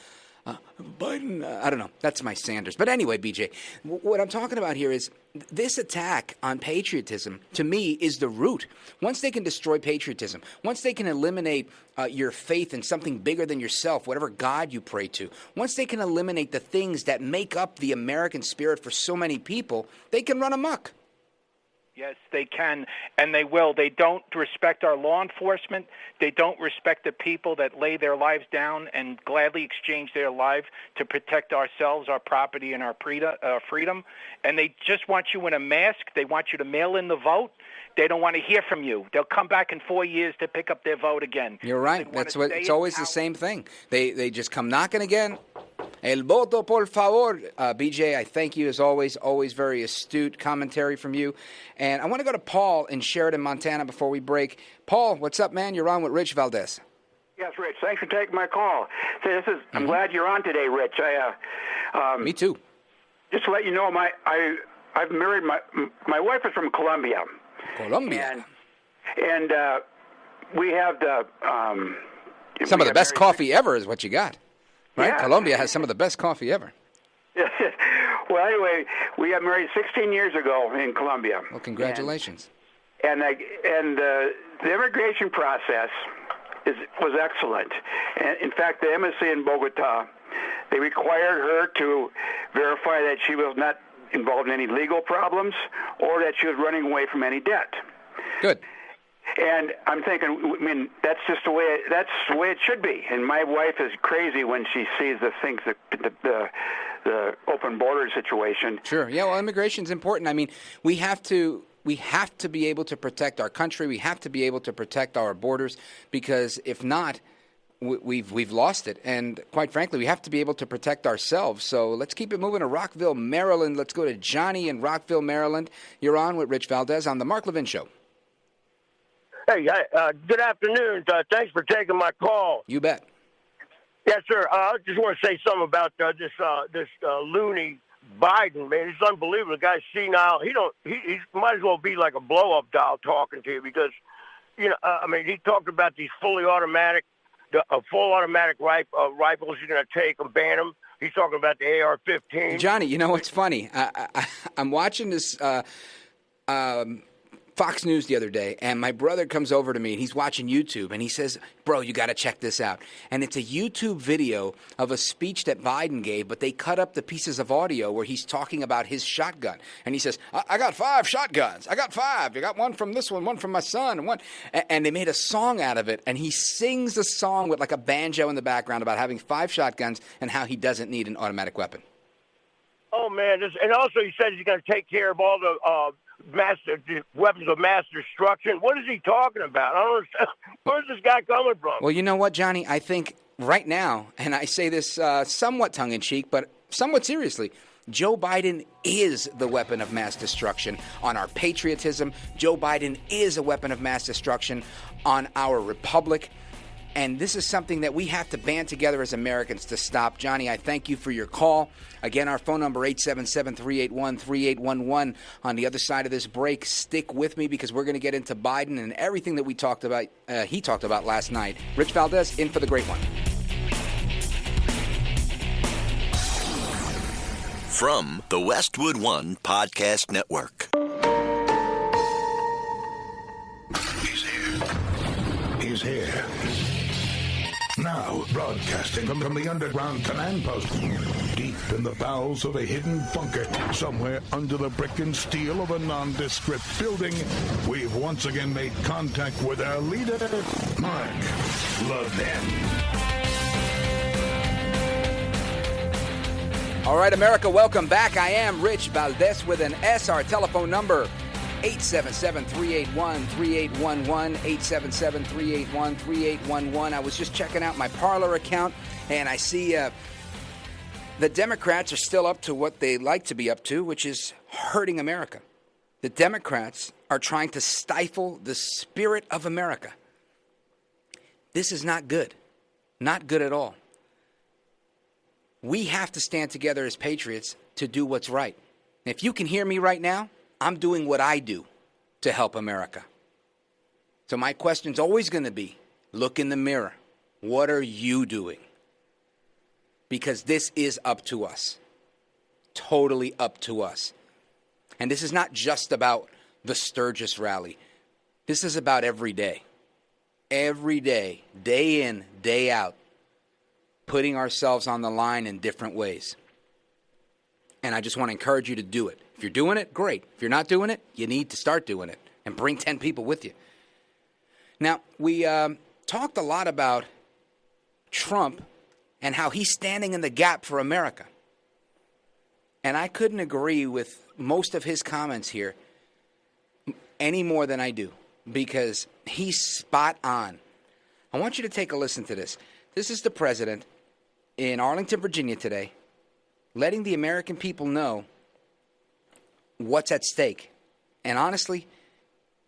Biden, I don't know. That's my Sanders. But anyway, BJ, what I'm talking about here is this attack on patriotism, to me, is the root. Once they can destroy patriotism, once they can eliminate your faith in something bigger than yourself, whatever God you pray to, once they can eliminate the things that make up the American spirit for so many people, they can run amok. Yes, they can, and they will. They don't respect our law enforcement. They don't respect the people that lay their lives down and gladly exchange their life to protect ourselves, our property, and our freedom. And they just want you in a mask. They want you to mail in the vote. They don't want to hear from you. They'll come back in 4 years to pick up their vote again. You're right. That's what. It's always the same thing. They just come knocking again. El voto, por favor. BJ, I thank you as always. Always very astute commentary from you. And I want to go to Paul in Sheridan, Montana before we break. Paul, what's up, man? You're on with Rich Valdez. Yes, Rich. Thanks for taking my call. I'm glad you're on today, Rich. Me too. Just to let you know, I've married my wife is from Colombia. Colombia. And we have the some of the best coffee ever is what you got. Right? Yeah. Colombia has some of the best coffee ever. Well, anyway, we got married 16 years ago in Colombia. Well, congratulations. And the immigration process was excellent. And in fact, the embassy in Bogota, they required her to verify that she was not involved in any legal problems or that she was running away from any debt. Good. And I'm thinking, I mean, that's just the way it should be. And my wife is crazy when she sees the things, the open border situation. Sure. Yeah. Well, immigration's important. I mean, we have to be able to protect our country. We have to be able to protect our borders, because if not, we've lost it. And quite frankly, we have to be able to protect ourselves. So let's keep it moving to Rockville, Maryland. Let's go to Johnny in Rockville, Maryland. You're on with Rich Valdez on the Mark Levin Show. Hey, good afternoon. Thanks for taking my call. You bet. Yes, sir. I just want to say something about this loony Biden, man. It's unbelievable. The guy's senile. He might as well be like a blow-up doll talking to you, because, I mean, he talked about these fully automatic, full automatic rifles you're going to take and ban them. He's talking about the AR-15. Johnny, you know what's funny? I'm watching this Fox News the other day, and my brother comes over to me, and he's watching YouTube, and he says, bro, you got to check this out. And it's a YouTube video of a speech that Biden gave, but they cut up the pieces of audio where he's talking about his shotgun. And he says, I got 5 shotguns. I got 5. I got one from this one from my son, and one. And they made a song out of it, and he sings the song with like a banjo in the background about having 5 shotguns and how he doesn't need an automatic weapon. Oh, man. And also he says he's going to take care of all the weapons of mass destruction. What is he talking about? I don't understand. Where's this guy coming from? Well, you know what, Johnny? I think right now, and I say this somewhat tongue-in-cheek, but somewhat seriously, Joe Biden is the weapon of mass destruction on our patriotism. Joe Biden is a weapon of mass destruction on our republic. And this is something that we have to band together as Americans to stop. Johnny, I thank you for your call. Again, our phone number, 877-381-3811. On the other side of this break, stick with me because we're going to get into Biden and everything that we talked about, he talked about last night. Rich Valdez, in for the great one. From the Westwood One Podcast Network. He's here. He's here. Now, broadcasting from the underground command post, deep in the bowels of a hidden bunker, somewhere under the brick and steel of a nondescript building, we've once again made contact with our leader, Mark Levin. All right, America, welcome back. I am Rich Valdez with an S. Our telephone number, 877-381-3811, 877-381-3811. I was just checking out my Parler account, and I see the Democrats are still up to what they like to be up to, which is hurting America. The Democrats are trying to stifle the spirit of America. This is not good. Not good at all. We have to stand together as patriots to do what's right. If you can hear me right now, I'm doing what I do to help America. So my question's always going to be, look in the mirror. What are you doing? Because this is up to us. Totally up to us. And this is not just about the Sturgis rally. This is about every day. Every day, day in, day out, putting ourselves on the line in different ways. And I just want to encourage you to do it. If you're doing it, great. If you're not doing it, you need to start doing it and bring 10 people with you. Now, we talked a lot about Trump and how he's standing in the gap for America. And I couldn't agree with most of his comments here any more than I do because he's spot on. I want you to take a listen to this. This is the president in Arlington, Virginia today, letting the American people know what's at stake. And honestly,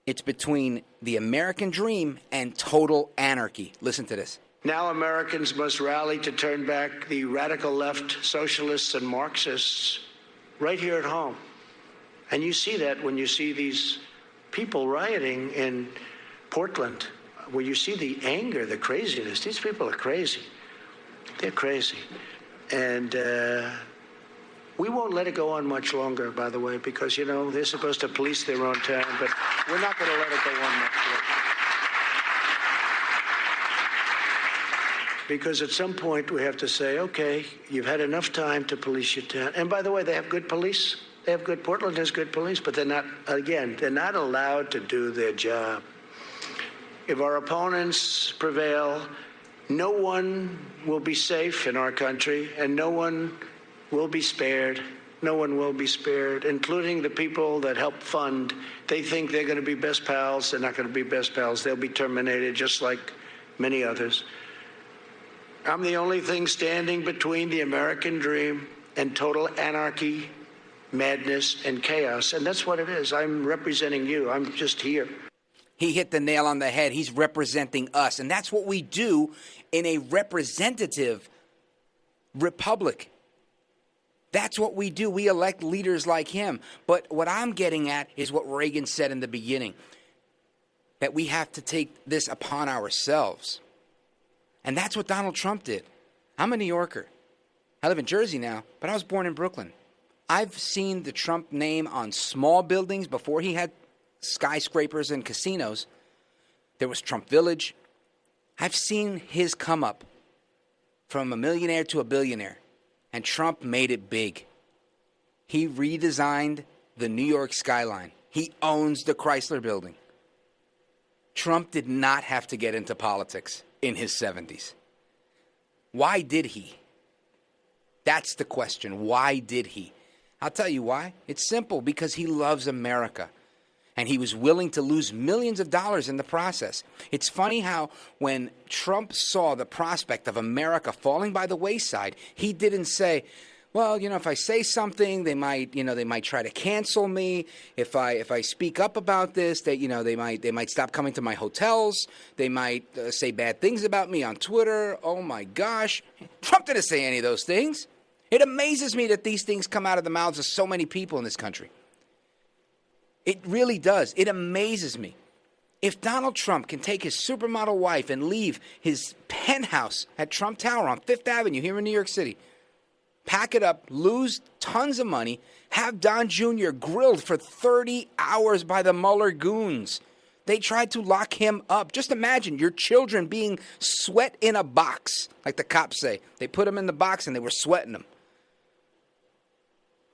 it's between the American dream and total anarchy. Listen to this. Now Americans must rally to turn back the radical left, socialists and Marxists right here at home. And you see that when you see these people rioting in Portland, where you see the anger, the craziness. These people are crazy. They're crazy. And we won't let it go on much longer, by the way, because, you know, they're supposed to police their own town, but we're not going to let it go on much longer. Because at some point we have to say, okay, you've had enough time to police your town. And by the way, they have good police. Portland has good police, but they're not allowed to do their job. If our opponents prevail, no one will be safe in our country, and no one will be spared. No one will be spared, including the people that help fund. They think they're going to be best pals. They're not going to be best pals. They'll be terminated just like many others. I'm the only thing standing between the American dream and total anarchy, madness, and chaos. And that's what it is. I'm representing you. I'm just here. He hit the nail on the head. He's representing us. And that's what we do in a representative republic. That's what we do. We elect leaders like him. But what I'm getting at is what Reagan said in the beginning, that we have to take this upon ourselves. And that's what Donald Trump did. I'm a New Yorker. I live in Jersey now, but I was born in Brooklyn. I've seen the Trump name on small buildings before he had skyscrapers and casinos. There was Trump Village. I've seen his come up from a millionaire to a billionaire, and Trump made it big. He redesigned the New York skyline. He owns the Chrysler Building. Trump did not have to get into politics in his 70s. Why did he? That's the question. Why did he? I'll tell you why. It's simple, because he loves America. And he was willing to lose millions of dollars in the process. It's funny how when Trump saw the prospect of America falling by the wayside, he didn't say, well, if I say something, they might try to cancel me. If I speak up about this, they might stop coming to my hotels. They might say bad things about me on Twitter. Oh my gosh. Trump didn't say any of those things. It amazes me that these things come out of the mouths of so many people in this country. It really does. It amazes me. If Donald Trump can take his supermodel wife and leave his penthouse at Trump Tower on Fifth Avenue here in New York City, pack it up, lose tons of money, have Don Jr. grilled for 30 hours by the Mueller goons. They tried to lock him up. Just imagine your children being sweat in a box, like the cops say. They put him in the box and they were sweating him.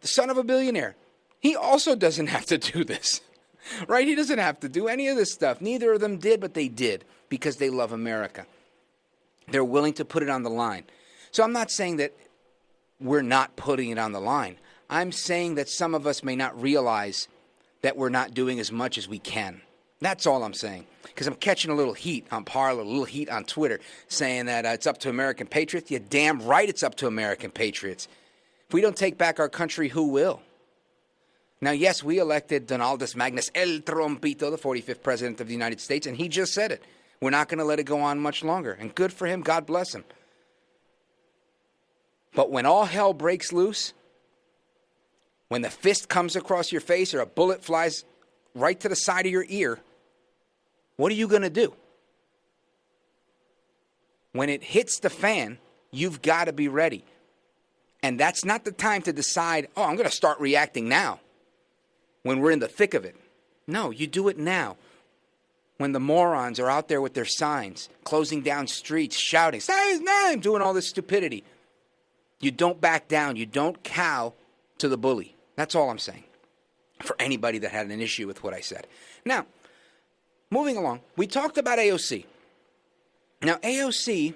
The son of a billionaire. He also doesn't have to do this, right? He doesn't have to do any of this stuff. Neither of them did, but they did because they love America. They're willing to put it on the line. So I'm not saying that we're not putting it on the line. I'm saying that some of us may not realize that we're not doing as much as we can. That's all I'm saying. Because I'm catching a little heat on Parler, a little heat on Twitter, saying that it's up to American patriots. You're damn right it's up to American patriots. If we don't take back our country, who will? Now, yes, we elected Donaldus Magnus El Trompito, the 45th president of the United States, and he just said it. We're not going to let it go on much longer. And good for him. God bless him. But when all hell breaks loose, when the fist comes across your face or a bullet flies right to the side of your ear, what are you going to do? When it hits the fan, you've got to be ready. And that's not the time to decide, I'm going to start reacting now, when we're in the thick of it. No, you do it now. When the morons are out there with their signs, closing down streets, shouting, say his name, doing all this stupidity. You don't back down. You don't cow to the bully. That's all I'm saying. For anybody that had an issue with what I said. Now, moving along, we talked about AOC. Now, AOC,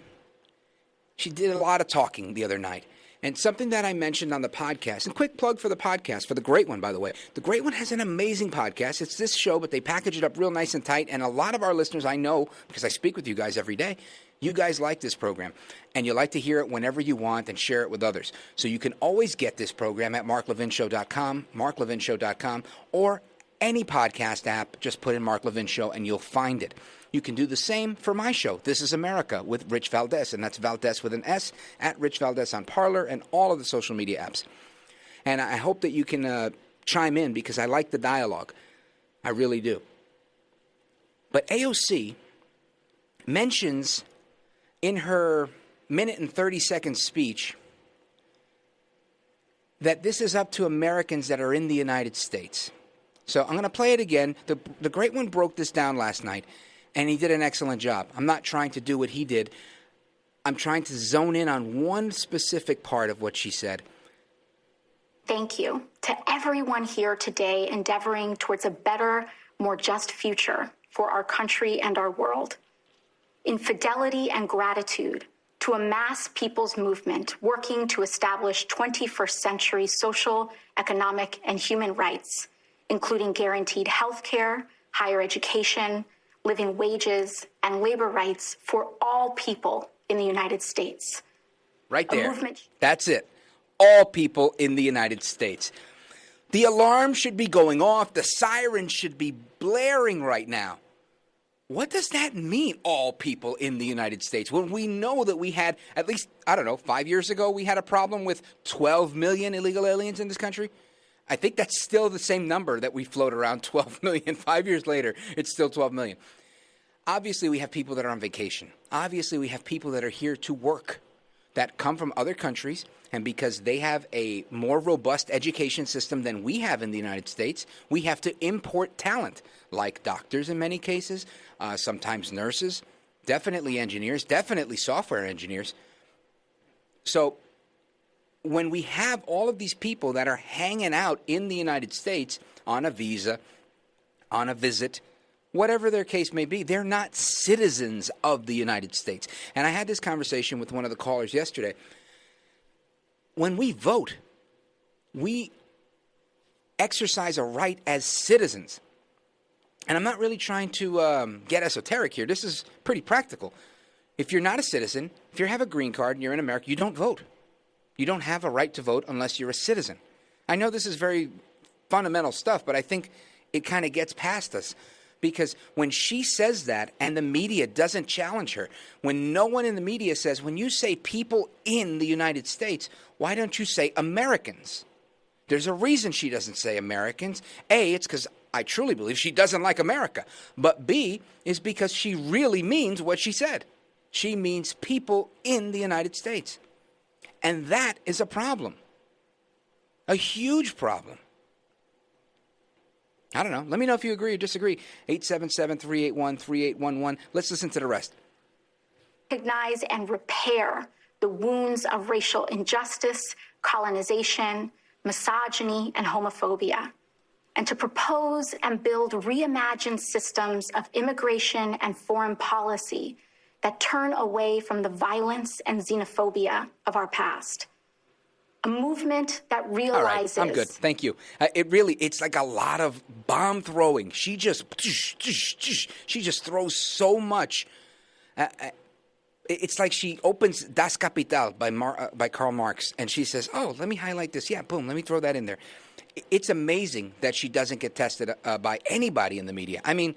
she did a lot of talking the other night. And something that I mentioned on the podcast, and quick plug for the podcast, for the Great One, by the way. The Great One has an amazing podcast. It's this show, but they package it up real nice and tight. And a lot of our listeners, I know, because I speak with you guys every day, you guys like this program. And you like to hear it whenever you want and share it with others. So you can always get this program at marklevinshow.com, marklevinshow.com, or any podcast app. Just put in Mark Levin Show and you'll find it. You can do the same for my show, This is America, with Rich Valdez, and that's Valdez with an S, at Rich Valdez on Parler and all of the social media apps. And I hope that you can chime in because I like the dialogue. I really do. But AOC mentions in her minute and 30-second speech that this is up to Americans that are in the United States. So I'm going to play it again. The Great One broke this down last night. And he did an excellent job. I'm not trying to do what he did. I'm trying to zone in on one specific part of what she said. Thank you to everyone here today endeavoring towards a better, more just future for our country and our world. In fidelity and gratitude to a mass people's movement working to establish 21st century social, economic, and human rights, including guaranteed health care, higher education, living wages, and labor rights for all people in the United States. Right there. That's it. All people in the United States. The alarm should be going off. The siren should be blaring right now. What does that mean, all people in the United States? When we know that we had, at least, 5 years ago, we had a problem with 12 million illegal aliens in this country. I think that's still the same number that we float around, 12 million. 5 years later, it's still 12 million. Obviously, we have people that are on vacation. Obviously, we have people that are here to work. that come from other countries, and because they have a more robust education system than we have in the United States, we have to import talent, like doctors in many cases, sometimes nurses, definitely engineers, definitely software engineers. So when we have all of these people that are hanging out in the United States on a visa, on a visit, whatever their case may be, they're not citizens of the United States. And I had this conversation with one of the callers yesterday. When we vote, we exercise a right as citizens. And I'm not really trying to get esoteric here. This is pretty practical. If you're not a citizen, if you have a green card and you're in America, you don't vote. You don't have a right to vote unless you're a citizen. I know this is very fundamental stuff, but I think it kind of gets past us. Because when she says that and the media doesn't challenge her, when no one in the media says, when you say people in the United States, why don't you say Americans? There's a reason she doesn't say Americans. A, it's because I truly believe she doesn't like America. But B, is because she really means what she said. She means people in the United States. And that is a problem. A huge problem. I don't know. Let me know if you agree or disagree. 877-381-3811. Let's listen to the rest. Recognize and repair the wounds of racial injustice, colonization, misogyny, and homophobia, and to propose and build reimagined systems of immigration and foreign policy that turn away from the violence and xenophobia of our past. A movement that realizes... All right, I'm good. Thank you. It's like a lot of bomb throwing. She just throws so much. It's like she opens Das Kapital by Karl Marx, and she says, oh, let me highlight this. Yeah, boom, let me throw that in there. It's amazing that she doesn't get tested by anybody in the media. I mean,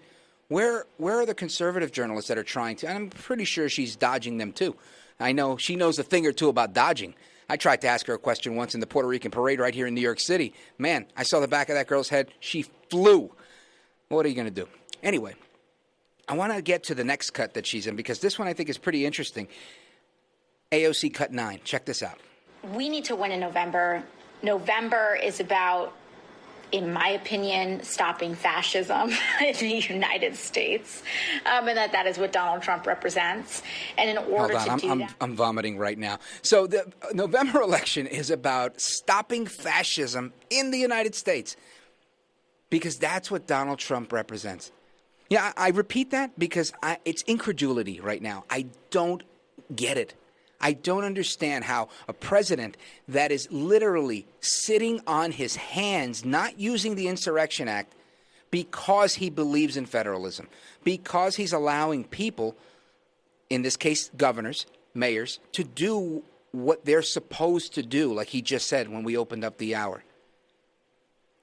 where are the conservative journalists that are trying to? And I'm pretty sure she's dodging them too. I know she knows a thing or two about dodging. I tried to ask her a question once in the Puerto Rican parade right here in New York City. Man, I saw the back of that girl's head. She flew. What are you going to do? Anyway, I want to get to the next cut that she's in because this one I think is pretty interesting. AOC cut 9. Check this out. We need to win in November. November is about, in my opinion, stopping fascism in the United States, and that is what Donald Trump represents. And in order to do that... I'm vomiting right now. So the November election is about stopping fascism in the United States because that's what Donald Trump represents. Yeah, I repeat that because it's incredulity right now. I don't get it. I don't understand how a president that is literally sitting on his hands, not using the Insurrection Act, because he believes in federalism, because he's allowing people, in this case governors, mayors, to do what they're supposed to do, like he just said when we opened up the hour.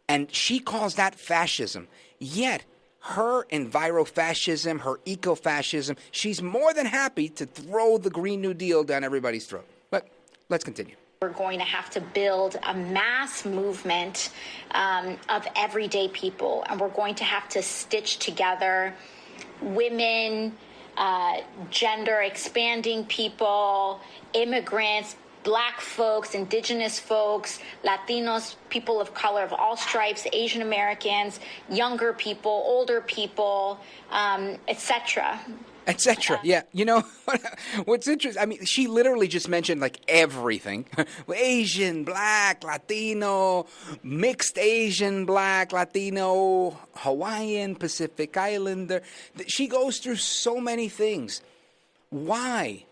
And she calls that fascism. Yet, her enviro-fascism, her eco-fascism, she's more than happy to throw the Green New Deal down everybody's throat. But let's continue. We're going to have to build a mass movement of everyday people, and we're going to have to stitch together women, gender-expanding people, immigrants, Black folks, indigenous folks, Latinos, people of color of all stripes, Asian Americans, younger people, older people, etc. Etc. Yeah. You know, what's interesting, I mean, she literally just mentioned like everything. Asian, Black, Latino, mixed Asian, Black, Latino, Hawaiian, Pacific Islander. She goes through so many things. Why?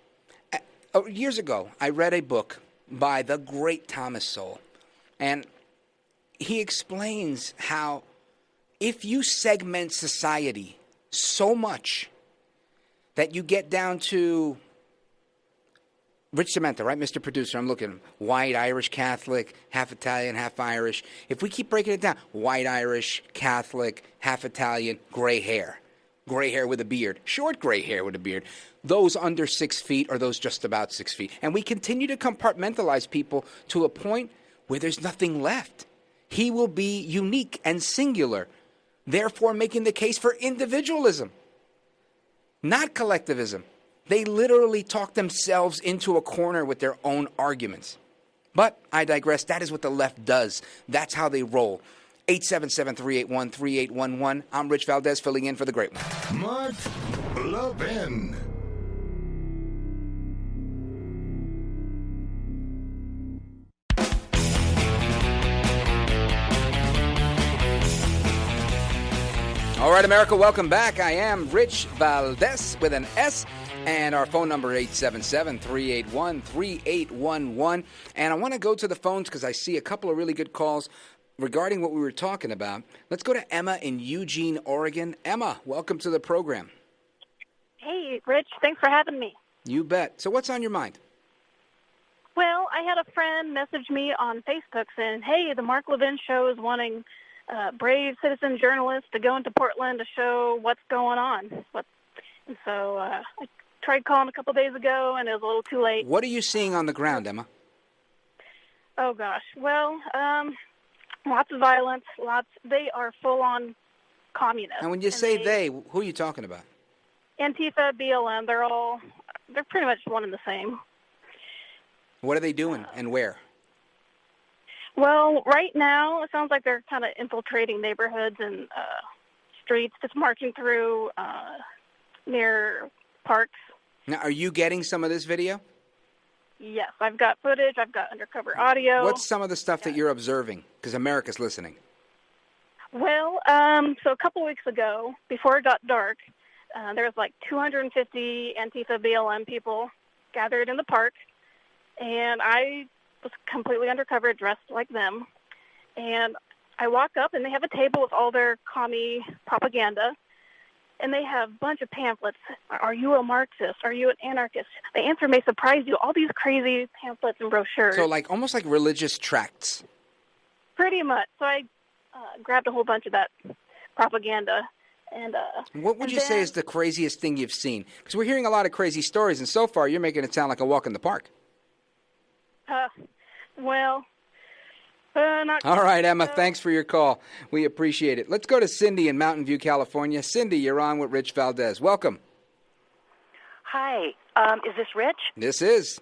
Years ago, I read a book by the great Thomas Sowell, and he explains how if you segment society so much that you get down to Rich Samantha, right, Mr. Producer? I'm looking. White, Irish, Catholic, half Italian, half Irish. If we keep breaking it down, white, Irish, Catholic, half Italian, gray hair with a beard, short gray hair with a beard. Those under 6 feet or those just about 6 feet. And we continue to compartmentalize people to a point where there's nothing left. He will be unique and singular, therefore making the case for individualism, not collectivism. They literally talk themselves into a corner with their own arguments. But I digress. That is what the left does. That's how they roll. 877-381-3811. I'm Rich Valdez, filling in for the great one. Mark Levin. All right, America, welcome back. I am Rich Valdez with an S, and our phone number 877-381-3811. And I want to go to the phones because I see a couple of really good calls regarding what we were talking about. Let's go to Emma in Eugene, Oregon. Emma, welcome to the program. Hey, Rich, thanks for having me. You bet. So what's on your mind? Well, I had a friend message me on Facebook saying, hey, the Mark Levin show is wanting brave citizen journalists to go into Portland to show what's going on. And so I tried calling a couple days ago, and it was a little too late. What are you seeing on the ground, Emma? Oh, gosh. Well, lots of violence. They are full-on communists. And when you say they, who are you talking about? Antifa, BLM, they're pretty much one and the same. What are they doing and where? Well, right now, it sounds like they're kind of infiltrating neighborhoods and streets, just marching through near parks. Now, are you getting some of this video? Yes, I've got footage. I've got undercover audio. What's some of the stuff that you're observing? Because America's listening. Well, so a couple weeks ago, before it got dark, there was like 250 Antifa BLM people gathered in the park, and I was completely undercover, dressed like them. And I walk up, and they have a table with all their commie propaganda, and they have a bunch of pamphlets. Are you a Marxist? Are you an anarchist? The answer may surprise you. All these crazy pamphlets and brochures. So almost like religious tracts. Pretty much. So I grabbed a whole bunch of that propaganda. And what would you say is the craziest thing you've seen? Because we're hearing a lot of crazy stories, and so far you're making it sound like a walk in the park. Not. All right, Emma, thanks for your call. We appreciate it. Let's go to Cindy in Mountain View, California. Cindy, you're on with Rich Valdez. Welcome. Hi. Is this Rich? This is.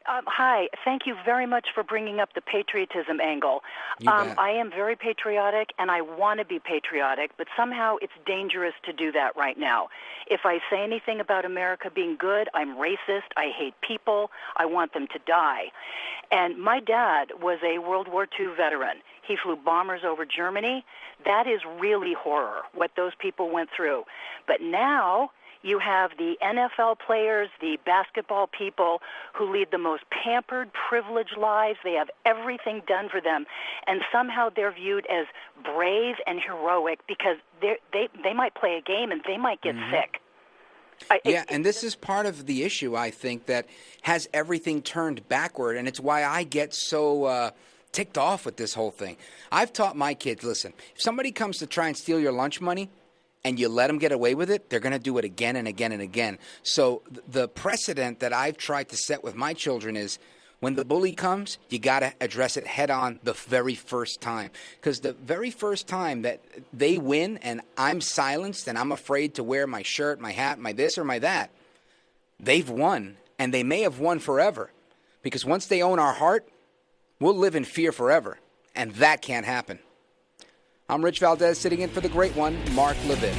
Hi. Thank you very much for bringing up the patriotism angle. I am very patriotic, and I want to be patriotic, but somehow it's dangerous to do that right now. If I say anything about America being good, I'm racist. I hate people. I want them to die. And my dad was a World War II veteran. He flew bombers over Germany. That is really horror, what those people went through. But now you have the NFL players, the basketball people who lead the most pampered, privileged lives. They have everything done for them, and somehow they're viewed as brave and heroic because they might play a game and they might get sick. And this is part of the issue, I think, that has everything turned backward, and it's why I get so ticked off with this whole thing. I've taught my kids, listen, if somebody comes to try and steal your lunch money, and you let them get away with it, they're going to do it again and again and again. So the precedent that I've tried to set with my children is when the bully comes, you got to address it head on the very first time. Because the very first time that they win and I'm silenced and I'm afraid to wear my shirt, my hat, my this or my that, they've won. And they may have won forever. Because once they own our heart, we'll live in fear forever. And that can't happen. I'm Rich Valdez, sitting in for the great one, Mark Levin.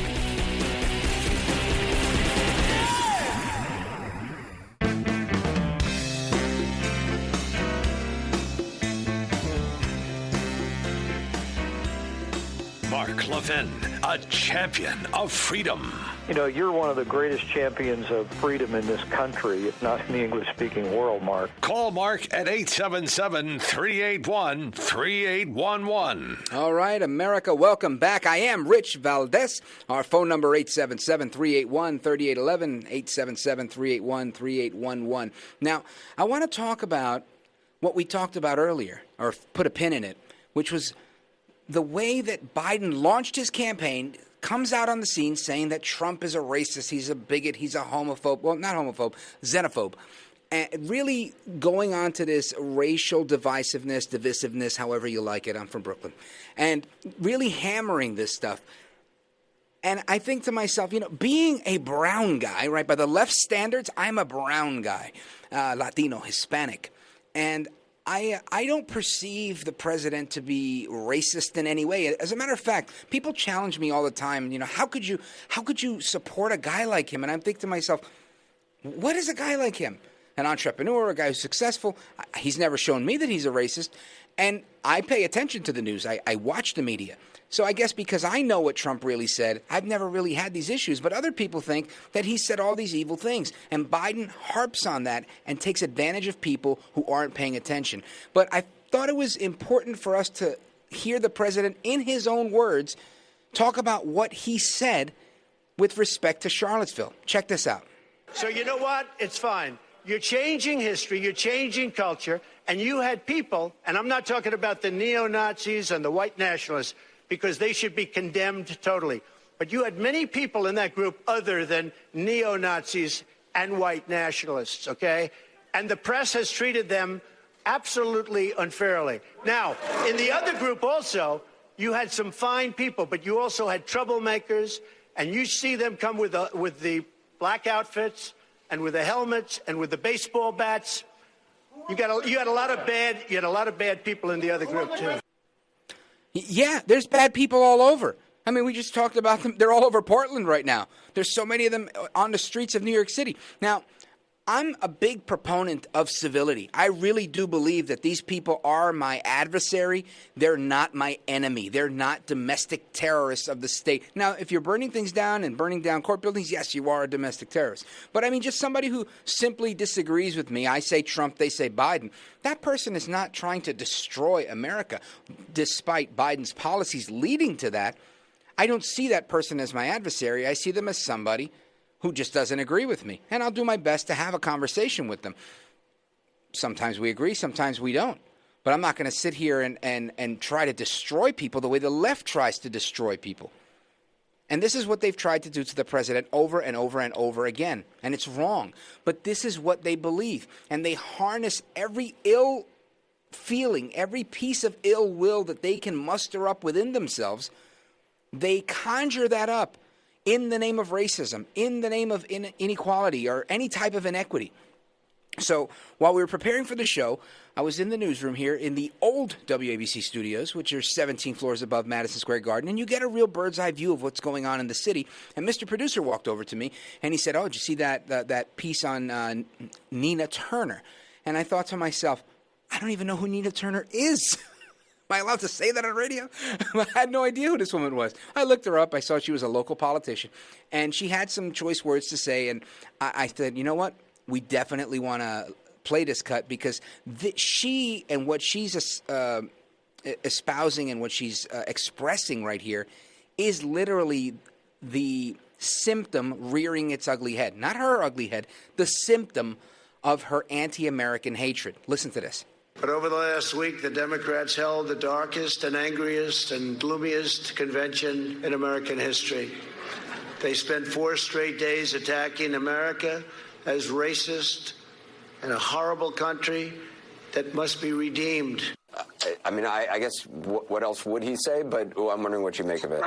Mark Levin, a champion of freedom. You know, you're one of the greatest champions of freedom in this country, if not in the English-speaking world, Mark. Call Mark at 877-381-3811. All right, America, welcome back. I am Rich Valdez. Our phone number, 877-381-3811, 877-381-3811. Now, I want to talk about what we talked about earlier, or put a pin in it, which was the way that Biden launched his campaign, comes out on the scene saying that Trump is a racist, he's a bigot, he's a homophobe. Well, not homophobe, xenophobe. And really going on to this racial divisiveness, however you like it. I'm from Brooklyn. And really hammering this stuff. And I think to myself, being a brown guy, right, by the left standards, I'm a brown guy, Latino, Hispanic. And I don't perceive the president to be racist in any way. As a matter of fact, people challenge me all the time, how could you support a guy like him? And I'm thinking to myself, what is a guy like him? An entrepreneur, a guy who's successful. He's never shown me that he's a racist. And I pay attention to the news. I watch the media. So I guess because I know what Trump really said, I've never really had these issues. But other people think that he said all these evil things. And Biden harps on that and takes advantage of people who aren't paying attention. But I thought it was important for us to hear the president, in his own words, talk about what he said with respect to Charlottesville. Check this out. So you know what? It's fine. You're changing history, you're changing culture, and you had people, and I'm not talking about the neo-Nazis and the white nationalists, because they should be condemned totally. But you had many people in that group other than neo-Nazis and white nationalists, okay? And the press has treated them absolutely unfairly. Now, in the other group also, you had some fine people, but you also had troublemakers, and you see them come with the black outfits and with the helmets and with the baseball bats. You had a lot of bad people in the other group too. Yeah, there's bad people all over. I mean, we just talked about them. They're all over Portland right now. There's so many of them on the streets of New York City. Now, I'm a big proponent of civility. I really do believe that these people are my adversary. They're not my enemy. They're not domestic terrorists of the state. Now, if you're burning things down and burning down court buildings, yes, you are a domestic terrorist. But I mean, just somebody who simply disagrees with me. I say Trump, they say Biden. That person is not trying to destroy America, despite Biden's policies leading to that. I don't see that person as my adversary. I see them as somebody who just doesn't agree with me. And I'll do my best to have a conversation with them. Sometimes we agree, sometimes we don't. But I'm not going to sit here and try to destroy people the way the left tries to destroy people. And this is what they've tried to do to the president over and over and over again. And it's wrong. But this is what they believe. And they harness every ill feeling, every piece of ill will that they can muster up within themselves. They conjure that up in the name of racism, in the name of inequality or any type of inequity. So while we were preparing for the show, I was in the newsroom here in the old WABC studios, which are 17 floors above Madison Square Garden, and you get a real bird's eye view of what's going on in the city. And Mr. Producer walked over to me, and he said, "Oh, did you see that piece on Nina Turner?" And I thought to myself, I don't even know who Nina Turner is. Am I allowed to say that on radio? I had no idea who this woman was. I looked her up. I saw she was a local politician. And she had some choice words to say. And I said, you know what? We definitely want to play this cut because she and what she's espousing and what she's expressing right here is literally the symptom rearing its ugly head. Not her ugly head. The symptom of her anti-American hatred. Listen to this. But over the last week, the Democrats held the darkest and angriest and gloomiest convention in American history. They spent 4 straight days attacking America as racist and a horrible country that must be redeemed. I mean, I guess what else would he say? But I'm wondering what you make of it.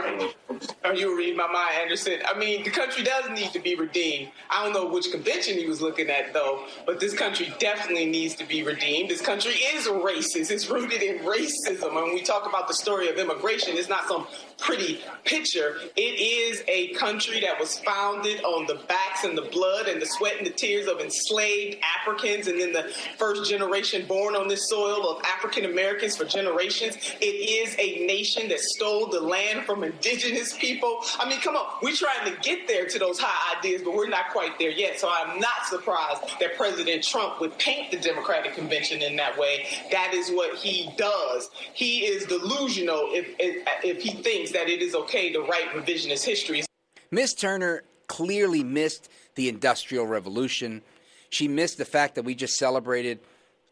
Oh, you were reading my mind, Anderson. I mean, the country does need to be redeemed. I don't know which convention he was looking at, though, but this country definitely needs to be redeemed. This country is racist. It's rooted in racism. When we talk about the story of immigration, it's not some pretty picture. It is a country that was founded on the backs and the blood and the sweat and the tears of enslaved Africans and then the first generation born on this soil of African Americans for generations. It is a nation that stole the land from indigenous people. I mean, come on, we're trying to get there to those high ideas, but we're not quite there yet. So I'm not surprised that President Trump would paint the Democratic Convention in that way. That is what he does. He is delusional if he thinks that it is okay to write revisionist history. Miss Turner clearly missed the Industrial Revolution. She missed the fact that we just celebrated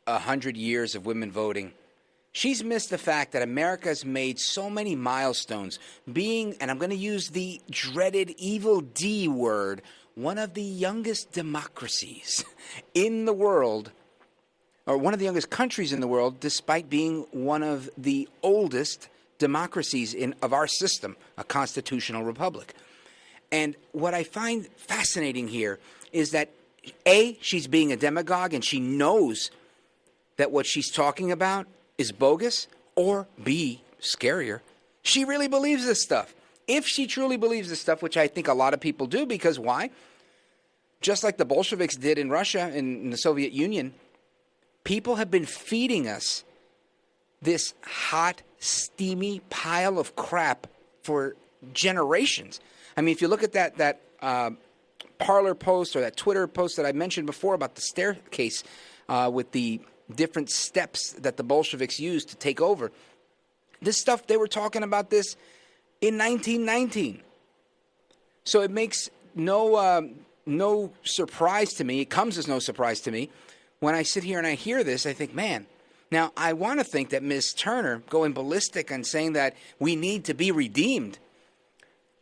100 years of women voting. She's missed the fact that America has made so many milestones, being, and I'm going to use the dreaded evil D word, one of the youngest democracies in the world, or one of the youngest countries in the world, despite being one of the oldest democracies of our system, a constitutional republic. And what I find fascinating here is that, A, she's being a demagogue and she knows that what she's talking about is bogus, or B, scarier, she really believes this stuff. If she truly believes this stuff, which I think a lot of people do, because why? Just like the Bolsheviks did in Russia, in the Soviet Union, people have been feeding us this hot, steamy pile of crap for generations. I mean, if you look at that Parler post or that Twitter post that I mentioned before about the staircase with the different steps that the Bolsheviks used to take over, this stuff, they were talking about this in 1919. So it makes no surprise to me. It comes as no surprise to me. When I sit here and I hear this, I think, man, now I want to think that Ms. Turner going ballistic and saying that we need to be redeemed.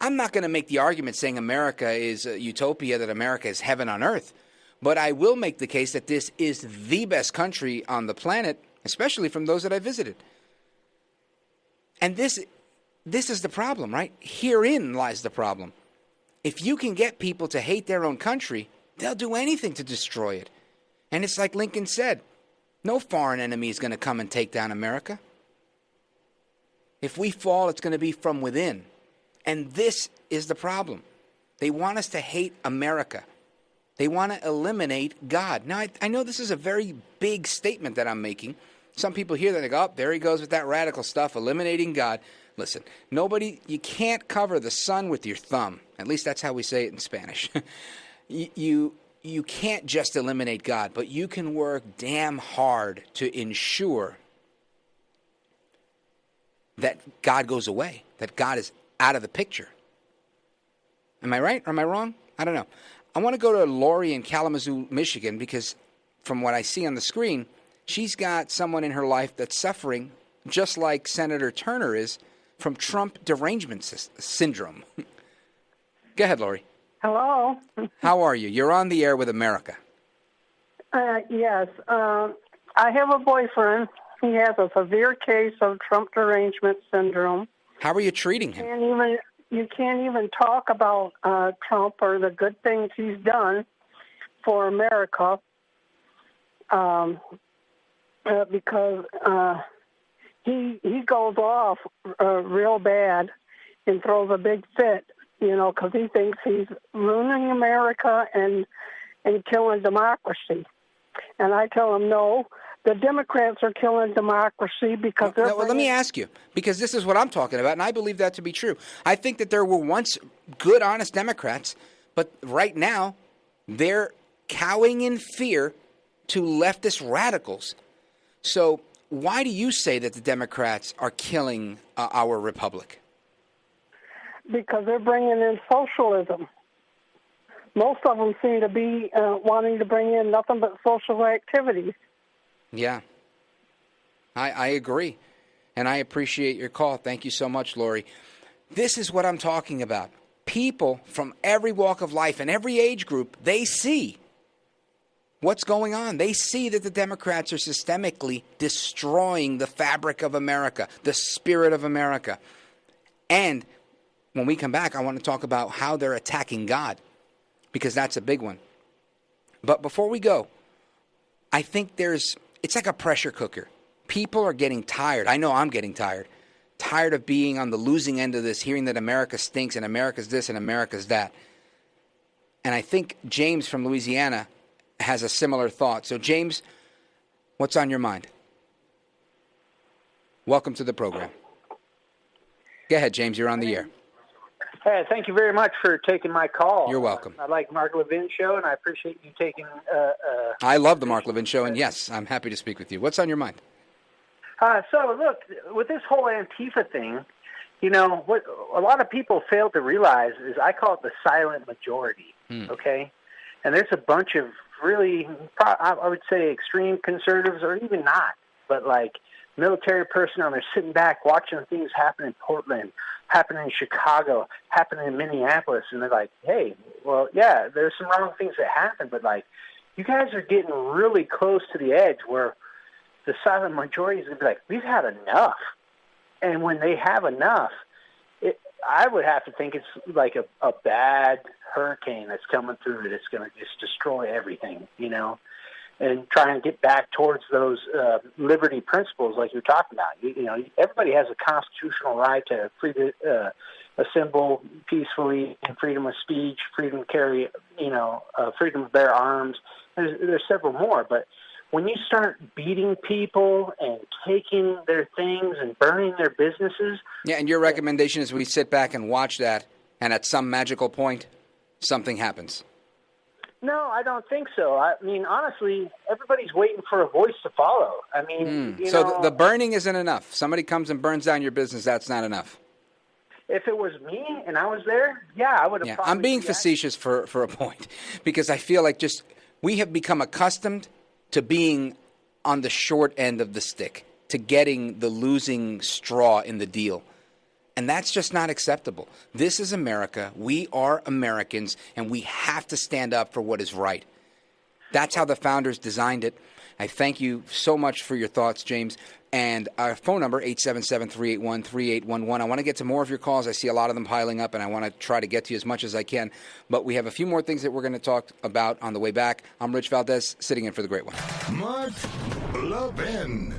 I'm not going to make the argument saying America is a utopia, that America is heaven on earth. But I will make the case that this is the best country on the planet, especially from those that I visited. And this is the problem, right? Herein lies the problem. If you can get people to hate their own country, they'll do anything to destroy it. And it's like Lincoln said, no foreign enemy is going to come and take down America. If we fall, it's going to be from within. And this is the problem. They want us to hate America. They want to eliminate God. Now, I know this is a very big statement that I'm making. Some people hear that and they go, oh, there he goes with that radical stuff, eliminating God. Listen, you can't cover the sun with your thumb. At least that's how we say it in Spanish. You can't just eliminate God, but you can work damn hard to ensure that God goes away, that God is out of the picture. Am I right or am I wrong? I don't know. I want to go to Lori in Kalamazoo, Michigan, because from what I see on the screen, she's got someone in her life that's suffering, just like Senator Turner is, from Trump derangement syndrome. Go ahead, Lori. Hello. How are you? You're on the air with America. Yes. I have a boyfriend. He has a severe case of Trump derangement syndrome. How are you treating him? You can't even talk about Trump or the good things he's done for America because he goes off real bad and throws a big fit, because he thinks he's ruining America and killing democracy. And I tell him, no, the Democrats are killing democracy because they're... Well, let me ask you, because this is what I'm talking about, and I believe that to be true. I think that there were once good, honest Democrats, but right now they're cowing in fear to leftist radicals. So why do you say that the Democrats are killing our republic? Because they're bringing in socialism. Most of them seem to be wanting to bring in nothing but social activities. Yeah, I agree, and I appreciate your call. Thank you so much, Lori. This is what I'm talking about. People from every walk of life and every age group, they see what's going on. They see that the Democrats are systemically destroying the fabric of America, the spirit of America. And when we come back, I want to talk about how they're attacking God, because that's a big one. But before we go, I think it's like a pressure cooker. People are getting tired. I know I'm getting tired. Tired of being on the losing end of this, hearing that America stinks and America's this and America's that. And I think James from Louisiana has a similar thought. So, James, what's on your mind? Welcome to the program. Go ahead, James. You're on the air. Hey, thank you very much for taking my call. You're welcome. I like Mark Levin show, and I appreciate you taking... I love the Mark Levin show, and yes, I'm happy to speak with you. What's on your mind? So, look, with this whole Antifa thing, what a lot of people fail to realize is I call it the silent majority, okay? And there's a bunch of really, I would say, extreme conservatives, or even not, but like military personnel, they're sitting back watching things happen in Portland, happen in Chicago, happen in Minneapolis, and they're like, hey, well, yeah, there's some wrong things that happen, but like, you guys are getting really close to the edge where the silent majority is going to be like, we've had enough. And when they have enough, I would have to think it's like a bad hurricane that's coming through that's going to just destroy everything, and try and get back towards those liberty principles like you're talking about. Everybody has a constitutional right to free to assemble peacefully, and freedom of speech, freedom to carry, freedom to bear arms. There's several more, but when you start beating people and taking their things and burning their businesses. Yeah, and your recommendation is we sit back and watch that, and at some magical point, something happens. No, I don't think so. I mean, honestly, everybody's waiting for a voice to follow. I mean, So the burning isn't enough. Somebody comes and burns down your business, that's not enough. If it was me and I was there, I would have. Yeah, probably I'm being facetious for a point, because I feel like we have become accustomed to being on the short end of the stick, to getting the losing straw in the deal. And that's just not acceptable. This is America. We are Americans, and we have to stand up for what is right. That's how the founders designed it. I thank you so much for your thoughts, James. And our phone number, 877-381-3811. I want to get to more of your calls. I see a lot of them piling up, and I want to try to get to you as much as I can. But we have a few more things that we're going to talk about on the way back. I'm Rich Valdez, sitting in for the great one. Mark Levin.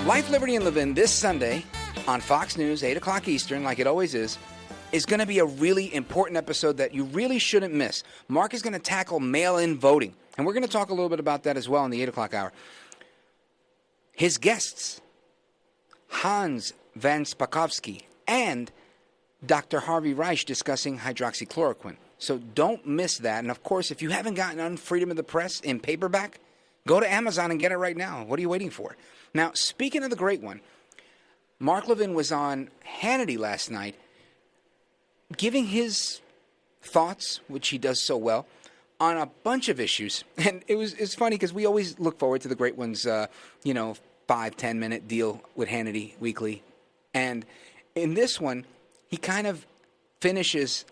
Life, Liberty, and Levin this Sunday on Fox News, 8 o'clock Eastern, like it always is going to be a really important episode that you really shouldn't miss. Mark is going to tackle mail-in voting, and we're going to talk a little bit about that as well in the 8 o'clock hour. His guests, Hans Van Spakovsky and Dr. Harvey Reich, discussing hydroxychloroquine. So don't miss that. And, of course, if you haven't gotten Unfreedom of the Press in paperback, go to Amazon and get it right now. What are you waiting for? Now, speaking of the great one, Mark Levin was on Hannity last night giving his thoughts, which he does so well, on a bunch of issues. And it's funny because we always look forward to the great ones, 5-10 minute deal with Hannity weekly. And in this one, he kind of finishes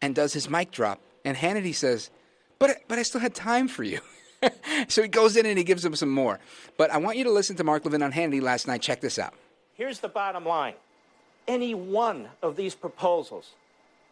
and does his mic drop. And Hannity says, but I still had time for you. So he goes in and he gives them some more. But I want you to listen to Mark Levin on Hannity last night. Check this out. Here's the bottom line. Any one of these proposals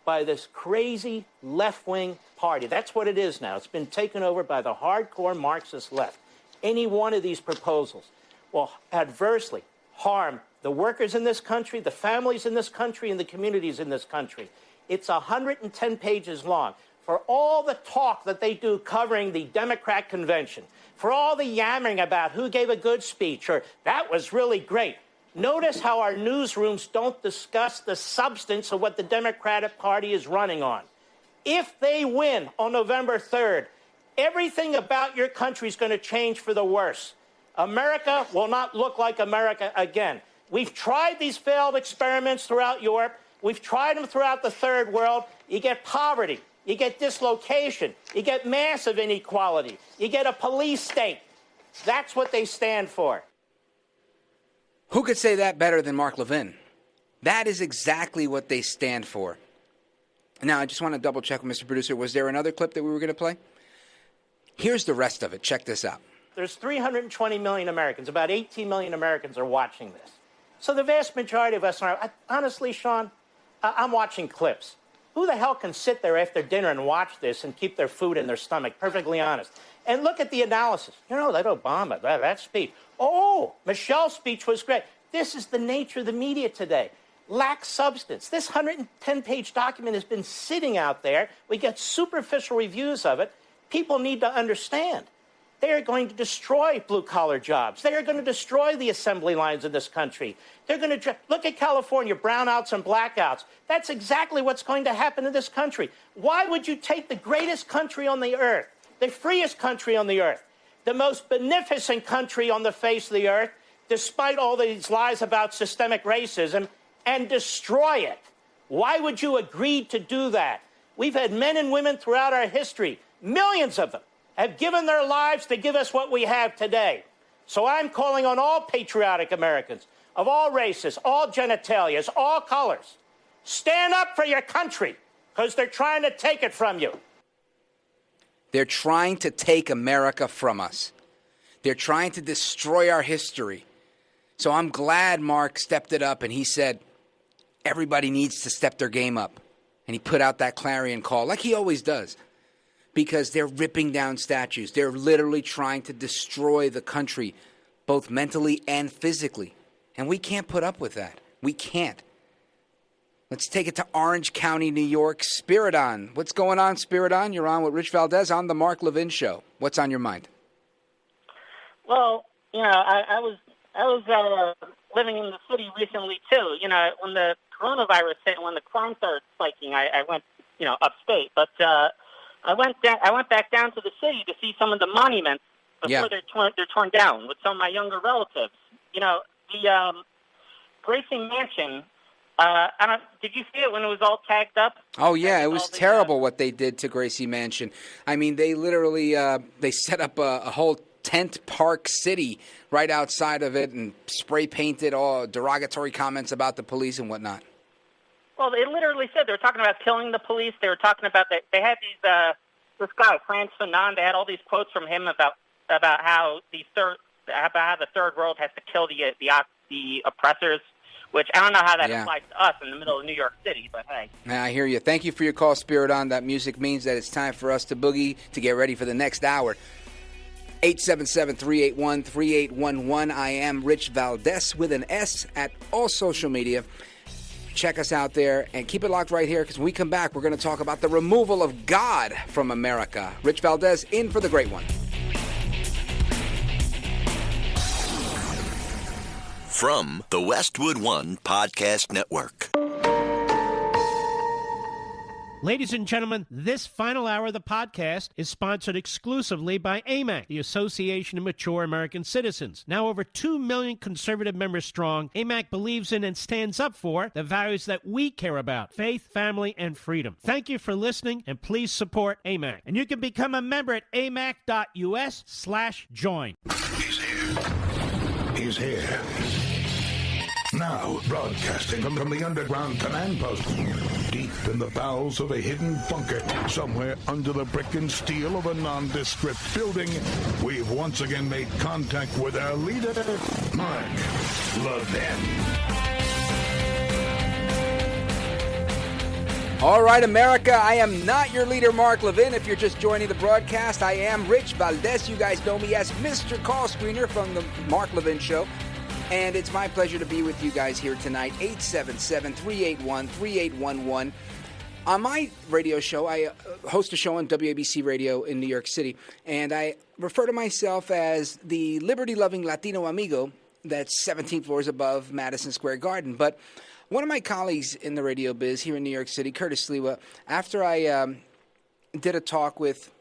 by this crazy left-wing party, that's what it is now. It's been taken over by the hardcore Marxist left. Any one of these proposals will adversely harm the workers in this country, the families in this country, and the communities in this country. It's 110 pages long. For all the talk that they do covering the Democrat convention, for all the yammering about who gave a good speech or that was really great, notice how our newsrooms don't discuss the substance of what the Democratic Party is running on. If they win on November 3rd, everything about your country is going to change for the worse. America will not look like America again. We've tried these failed experiments throughout Europe. We've tried them throughout the third world. You get poverty. You get dislocation. You get massive inequality. You get a police state. That's what they stand for. Who could say that better than Mark Levin? That is exactly what they stand for. Now, I just want to double check with Mr. Producer. Was there another clip that we were going to play? Here's the rest of it. Check this out. There's 320 million Americans. About 18 million Americans are watching this. So the vast majority of us are, honestly, Sean, I'm watching clips. Who the hell can sit there after dinner and watch this and keep their food in their stomach? Perfectly honest. And look at the analysis. That Obama, that speech. Oh, Michelle's speech was great. This is the nature of the media today. Lacks substance. This 110-page document has been sitting out there. We get superficial reviews of it. People need to understand. They are going to destroy blue-collar jobs. They are going to destroy the assembly lines in this country. They're going to look at California, brownouts and blackouts. That's exactly what's going to happen in this country. Why would you take the greatest country on the earth, the freest country on the earth, the most beneficent country on the face of the earth, despite all these lies about systemic racism, and destroy it? Why would you agree to do that? We've had men and women throughout our history, millions of them, have given their lives to give us what we have today. So I'm calling on all patriotic Americans of all races, all genitalias, all colors. stand up for your country, because they're trying to take it from you. They're trying to take America from us. They're trying to destroy our history. So I'm glad Mark stepped it up and he said, everybody needs to step their game up. And he put out that clarion call like he always does. Because they're ripping down statues. They're literally trying to destroy the country, both mentally and physically. And we can't put up with that. We can't. Let's take it to Orange County, New York. Spiridon. What's going on, Spiridon? You're on with Rich Valdez on the Mark Levin Show. What's on your mind? Well, I was living in the city recently too. When the coronavirus hit, when the crime started spiking, I went upstate. But I went back down to the city to see some of the monuments before they're torn down with some of my younger relatives. The Gracie Mansion. Did you see it when it was all tagged up? Oh, yeah. It was terrible what they did to Gracie Mansion. I mean, they literally they set up a whole tent park city right outside of it and spray painted all derogatory comments about the police and whatnot. Well, they literally said they were talking about killing the police. They were talking about that. They had this guy, Frantz Fanon. They had all these quotes from him about how the third world has to kill the oppressors. Which I don't know how that applies to us in the middle of New York City, but hey. I hear you. Thank you for your call, Spiridon. That music means that it's time for us to boogie to get ready for the next hour. 877-381-3811. I am Rich Valdez with an S at all social media. Check us out there and keep it locked right here because when we come back, we're going to talk about the removal of God from America. Rich Valdez in for the great one. From the Westwood One Podcast Network. Ladies and gentlemen, this final hour of the podcast is sponsored exclusively by AMAC, the Association of Mature American Citizens. Now over 2 million conservative members strong, AMAC believes in and stands up for the values that we care about: faith, family, and freedom. Thank you for listening, and please support AMAC. And you can become a member at amac.us/join. He's here. Now, broadcasting from the underground command post, deep in the bowels of a hidden bunker, somewhere under the brick and steel of a nondescript building, we've once again made contact with our leader, Mark Levin. All right, America, I am not your leader, Mark Levin. If you're just joining the broadcast, I am Rich Valdez. You guys know me as Mr. Call Screener from the Mark Levin Show. And it's my pleasure to be with you guys here tonight. 877-381-3811. On my radio show, I host a show on WABC Radio in New York City. And I refer to myself as the liberty-loving Latino amigo that's 17 floors above Madison Square Garden. But one of my colleagues in the radio biz here in New York City, Curtis Sliwa, after I did a talk with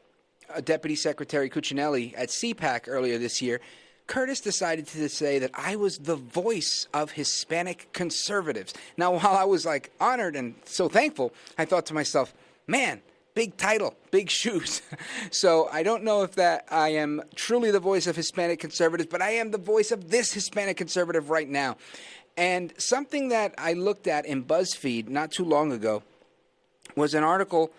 Deputy Secretary Cuccinelli at CPAC earlier this year, Curtis decided to say that I was the voice of Hispanic conservatives. Now, while I was honored and so thankful, I thought to myself, man, big title, big shoes. So I don't know if that I am truly the voice of Hispanic conservatives, but I am the voice of this Hispanic conservative right now. And something that I looked at in BuzzFeed not too long ago was an article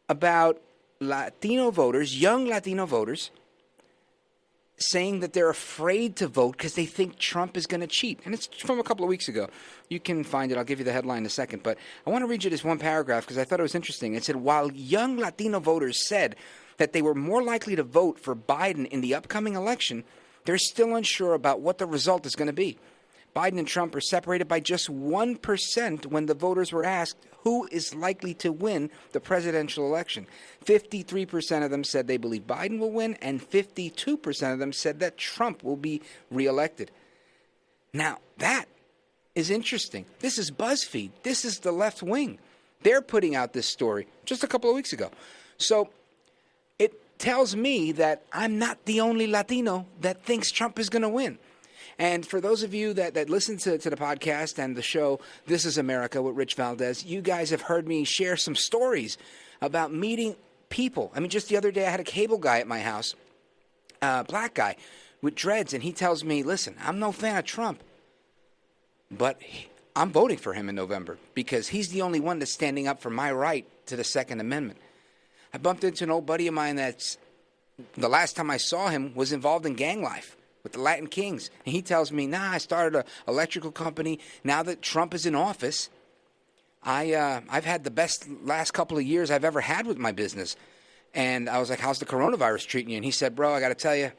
about Latino voters, young Latino voters, saying that they're afraid to vote because they think Trump is going to cheat. And it's from a couple of weeks ago. You can find it. I'll give you the headline in a second. But I want to read you this one paragraph because I thought it was interesting. It said, while young Latino voters said that they were more likely to vote for Biden in the upcoming election, they're still unsure about what the result is going to be. Biden and Trump are separated by just 1% when the voters were asked who is likely to win the presidential election. 53% of them said they believe Biden will win, and 52% of them said that Trump will be reelected. Now, that is interesting. This is BuzzFeed. This is the left wing. They're putting out this story just a couple of weeks ago. So it tells me that I'm not the only Latino that thinks Trump is going to win. And for those of you that listen to the podcast and the show, This is America with Rich Valdez, you guys have heard me share some stories about meeting people. I mean, just the other day I had a cable guy at my house, black guy with dreads, and he tells me, listen, I'm no fan of Trump, but I'm voting for him in November because he's the only one that's standing up for my right to the Second Amendment. I bumped into an old buddy of mine that's, the last time I saw him, was involved in gang life with the Latin Kings. And he tells me, I started an electrical company. Now that Trump is in office, I've had the best last couple of years I've ever had with my business. And I was like, how's the coronavirus treating you? And he said, bro, I got to tell you,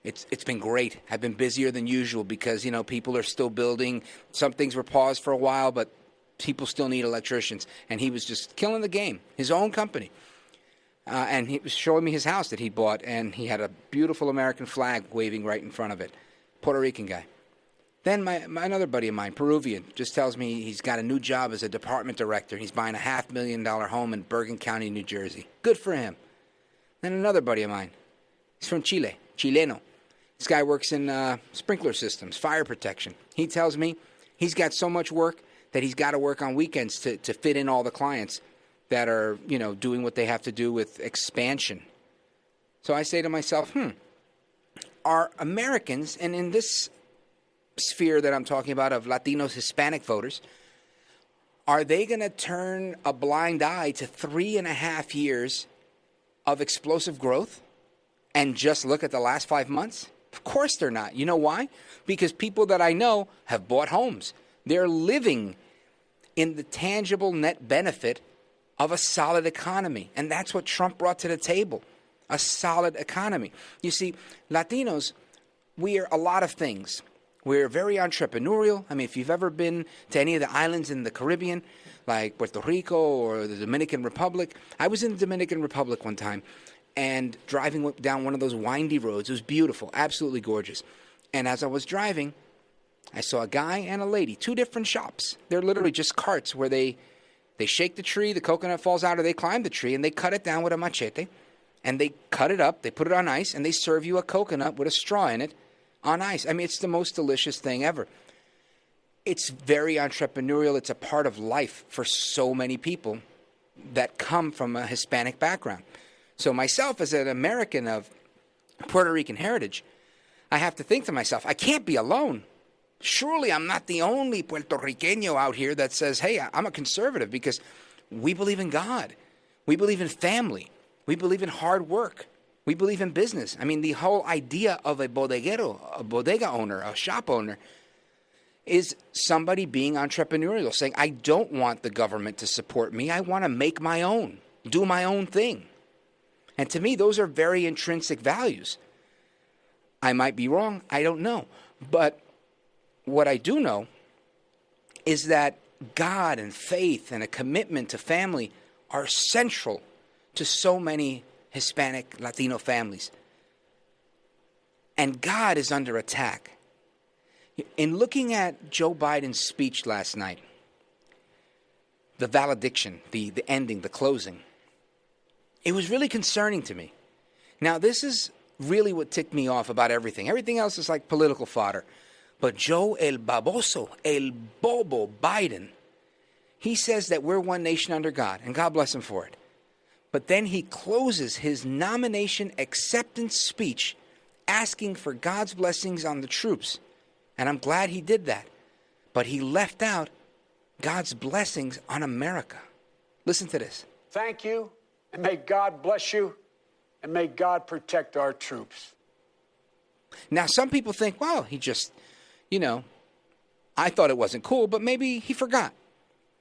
it's been great. I've been busier than usual because, people are still building. Some things were paused for a while, but people still need electricians. And he was just killing the game, his own company. And he was showing me his house that he bought, and he had a beautiful American flag waving right in front of it. Puerto Rican guy. Then another buddy of mine, Peruvian, just tells me he's got a new job as a department director. He's buying a $500,000 home in Bergen County, New Jersey. Good for him. Then another buddy of mine, he's from Chile, Chileno. This guy works in sprinkler systems, fire protection. He tells me he's got so much work that he's got to work on weekends to fit in all the clients that are, doing what they have to do with expansion. So I say to myself, are Americans, and in this sphere that I'm talking about of Latinos, Hispanic voters, are they going to turn a blind eye to 3.5 years of explosive growth and just look at the last 5 months? Of course they're not. You know why? Because people that I know have bought homes. They're living in the tangible net benefit of a solid economy. And that's what Trump brought to the table, a solid economy. You see, Latinos, we are a lot of things. We're very entrepreneurial. I mean, if you've ever been to any of the islands in the Caribbean, like Puerto Rico or the Dominican Republic. I was in the Dominican Republic one time and driving down one of those windy roads. It was beautiful, absolutely gorgeous. And as I was driving, I saw a guy and a lady, two different shops. They're literally just carts where they shake the tree, the coconut falls out, or they climb the tree, and they cut it down with a machete, and they cut it up, they put it on ice, and they serve you a coconut with a straw in it on ice. I mean, it's the most delicious thing ever. It's very entrepreneurial. It's a part of life for so many people that come from a Hispanic background. So myself, as an American of Puerto Rican heritage, I have to think to myself, I can't be alone. Surely I'm not the only Puerto Riqueño out here that says, hey, I'm a conservative, because we believe in God. We believe in family. We believe in hard work. We believe in business. I mean, the whole idea of a bodeguero, a bodega owner, a shop owner, is somebody being entrepreneurial, saying, I don't want the government to support me. I want to make my own, do my own thing. And to me, those are very intrinsic values. I might be wrong. I don't know. But what I do know is that God and faith and a commitment to family are central to so many Hispanic, Latino families. And God is under attack. In looking at Joe Biden's speech last night, the valediction, the ending, the closing, it was really concerning to me. Now, this is really what ticked me off about everything. Everything else is like political fodder. But Joe El Baboso, El Bobo Biden, he says that we're one nation under God, and God bless him for it. But then he closes his nomination acceptance speech asking for God's blessings on the troops. And I'm glad he did that. But he left out God's blessings on America. Listen to this. Thank you, and may God bless you, and may God protect our troops. Now, some people think, well, he just, I thought it wasn't cool, but maybe he forgot.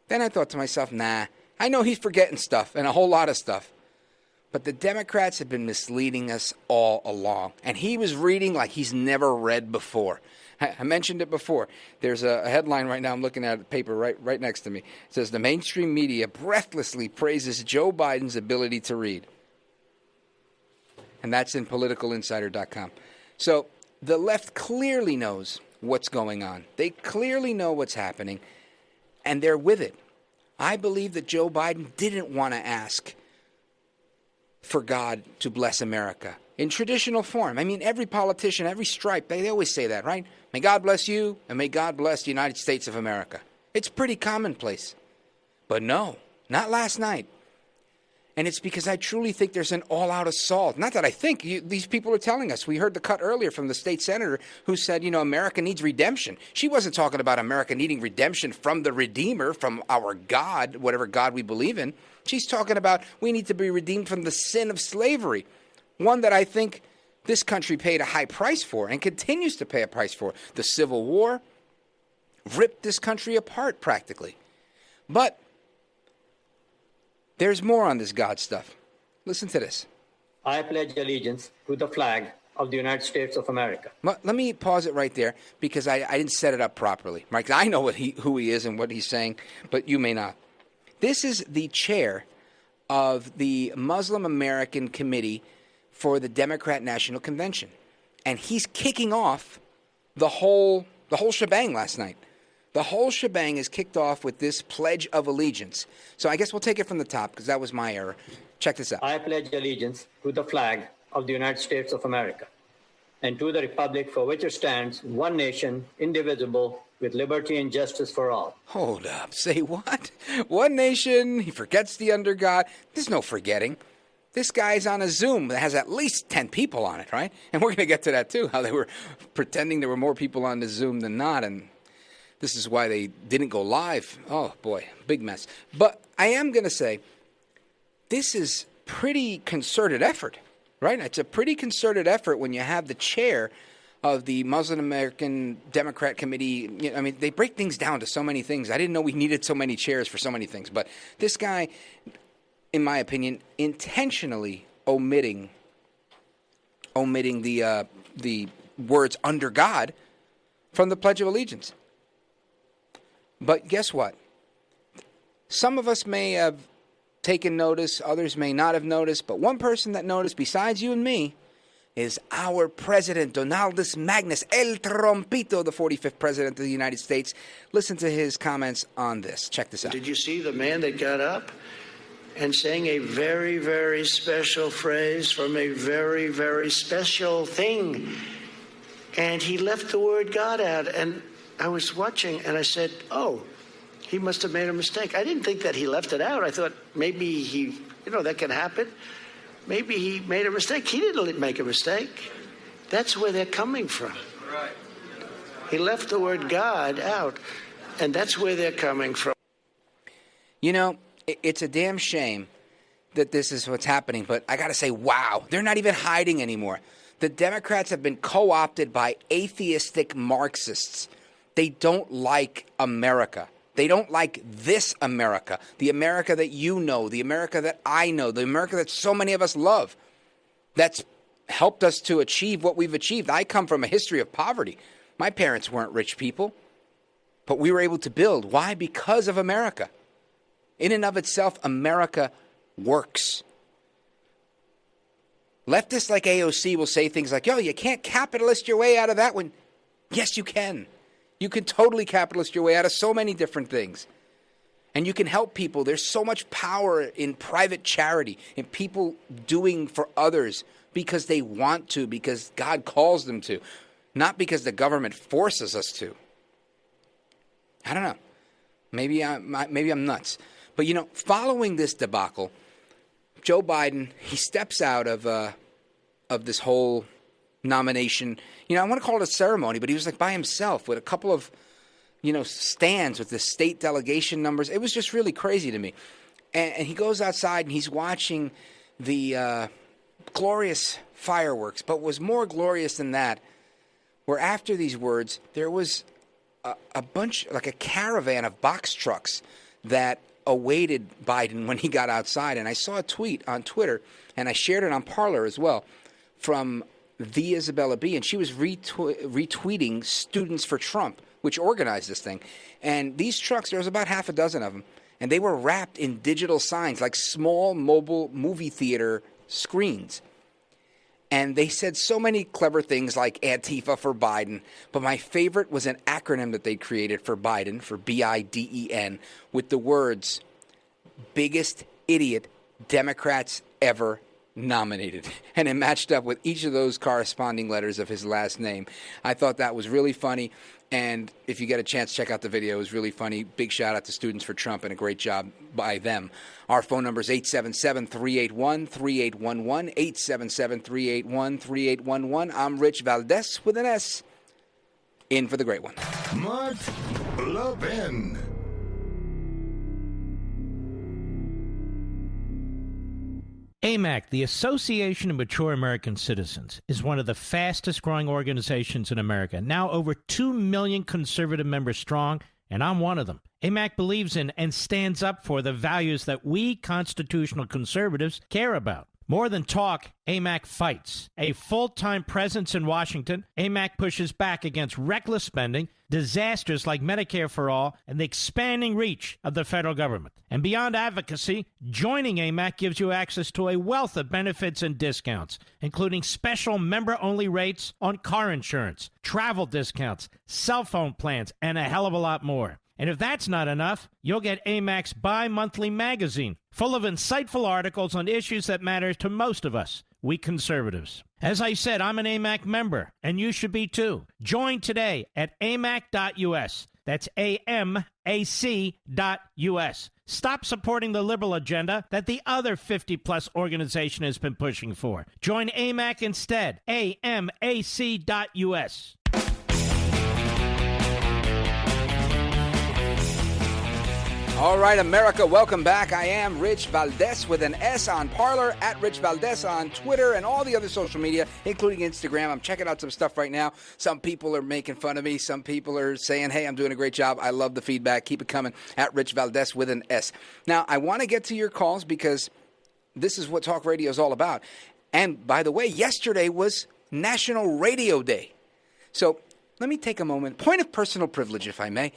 Then I thought to myself, nah, I know he's forgetting stuff and a whole lot of stuff. But the Democrats have been misleading us all along. And he was reading like he's never read before. I mentioned it before. There's a headline right now. I'm looking at the paper right next to me. It says, the mainstream media breathlessly praises Joe Biden's ability to read. And that's in politicalinsider.com. So the left clearly knows what's going on. They clearly know what's happening, and they're with it. I believe that Joe Biden didn't want to ask for God to bless America in traditional form. I mean, every politician, every stripe, they always say that, right? May God bless you, and may God bless the United States of America. It's pretty commonplace. But no, not last night. And it's because I truly think there's an all-out assault. Not that I think. These people are telling us. We heard the cut earlier from the state senator who said, America needs redemption. She wasn't talking about America needing redemption from the Redeemer, from our God, whatever God we believe in. She's talking about we need to be redeemed from the sin of slavery, one that I think this country paid a high price for and continues to pay a price for. The Civil War ripped this country apart practically. But there's more on this God stuff. Listen to this. I pledge allegiance to the flag of the United States of America. Let me pause it right there because I didn't set it up properly. Right? 'Cause I know who he is and what he's saying, but you may not. This is the chair of the Muslim American Committee for the Democrat National Convention. And he's kicking off the whole shebang last night. The whole shebang is kicked off with this Pledge of Allegiance. So I guess we'll take it from the top because that was my error. Check this out. I pledge allegiance to the flag of the United States of America and to the republic for which it stands, one nation, indivisible, with liberty and justice for all. Hold up. Say what? One nation. He forgets the under God. There's no forgetting. This guy's on a Zoom that has at least 10 people on it, right? And we're going to get to that too, how they were pretending there were more people on the Zoom than not, and this is why they didn't go live. Oh, boy, big mess. But I am going to say this is pretty concerted effort, right? It's a pretty concerted effort when you have the chair of the Muslim American Democrat Committee. I mean, they break things down to so many things. I didn't know we needed so many chairs for so many things. But this guy, in my opinion, intentionally omitting the words under God from the Pledge of Allegiance. But guess what? Some of us may have taken notice, others may not have noticed, but one person that noticed besides you and me is our president, Donaldus Magnus, El Trompito, the 45th president of the United States. Listen to his comments on this. Check this out. Did you see the man that got up and sang a very, very special phrase from a very, very special thing? And he left the word God out, and I was watching, and I said, oh, he must have made a mistake. I didn't think that he left it out. I thought maybe he, that can happen. Maybe he made a mistake. He didn't make a mistake. That's where they're coming from. Right. He left the word God out, and that's where they're coming from. It's a damn shame that this is what's happening, but I got to say, wow, they're not even hiding anymore. The Democrats have been co-opted by atheistic Marxists. They don't like America. They don't like this America, the America that you know, the America that I know, the America that so many of us love, that's helped us to achieve what we've achieved. I come from a history of poverty. My parents weren't rich people, but we were able to build. Why? Because of America. In and of itself, America works. Leftists like AOC will say things like, you can't capitalist your way out of that one. Yes, you can. You can totally capitalist your way out of so many different things. And you can help people. There's so much power in private charity, in people doing for others because they want to, because God calls them to, not because the government forces us to. I don't know. Maybe I'm nuts. But, following this debacle, Joe Biden, he steps out of this whole nomination. I want to call it a ceremony, but he was by himself with a couple of, stands with the state delegation numbers. It was just really crazy to me. And he goes outside and he's watching the glorious fireworks. But what was more glorious than that were after these words, there was a bunch, like a caravan of box trucks that awaited Biden when he got outside. And I saw a tweet on Twitter, and I shared it on Parler as well, from the Isabella B., and she was retweeting Students for Trump, which organized this thing. And these trucks, there was about half a dozen of them, and they were wrapped in digital signs, like small mobile movie theater screens. And they said so many clever things like Antifa for Biden, but my favorite was an acronym that they created for Biden, for BIDEN, with the words, biggest idiot Democrats ever nominated. And it matched up with each of those corresponding letters of his last name. I thought that was really funny. And if you get a chance, check out the video. It was really funny. Big shout out to Students for Trump and a great job by them. Our phone number is 877-381-3811, 877-381-3811. I'm Rich Valdez with an S. In for the great one. Mark Levin. AMAC, the Association of Mature American Citizens, is one of the fastest-growing organizations in America, now over 2 million conservative members strong, and I'm one of them. AMAC believes in and stands up for the values that we constitutional conservatives care about. More than talk, AMAC fights. A full-time presence in Washington, AMAC pushes back against reckless spending, disasters like Medicare for All, and the expanding reach of the federal government. And beyond advocacy, joining AMAC gives you access to a wealth of benefits and discounts, including special member-only rates on car insurance, travel discounts, cell phone plans, and a hell of a lot more. And if that's not enough, you'll get AMAC's bi-monthly magazine, full of insightful articles on issues that matter to most of us, we conservatives. As I said, I'm an AMAC member, and you should be too. Join today at amac.us. That's AMAC.us. Stop supporting the liberal agenda that the other 50-plus organization has been pushing for. Join AMAC instead. AMAC.us. All right, America, welcome back. I am Rich Valdez with an S on Parler, at Rich Valdez on Twitter and all the other social media, including Instagram. I'm checking out some stuff right now. Some people are making fun of me. Some people are saying, hey, I'm doing a great job. I love the feedback. Keep it coming, at Rich Valdez with an S. Now, I want to get to your calls because this is what talk radio is all about. And by the way, yesterday was National Radio Day. So let me take a moment. Point of personal privilege, if I may.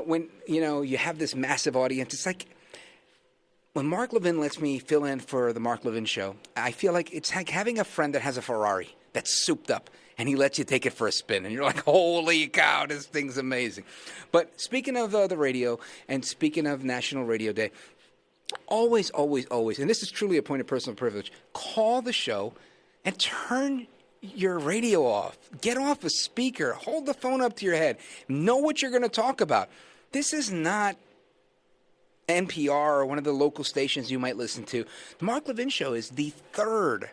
When, you have this massive audience, it's like when Mark Levin lets me fill in for the Mark Levin Show, I feel like it's like having a friend that has a Ferrari that's souped up, and he lets you take it for a spin, and you're like, holy cow, this thing's amazing. But speaking of the radio and speaking of National Radio Day, always, and this is truly a point of personal privilege, call the show and turn your radio off. Get off a speaker. Hold the phone up to your head. Know what you're going to talk about. This is not NPR or one of the local stations you might listen to. The Mark Levin Show is the third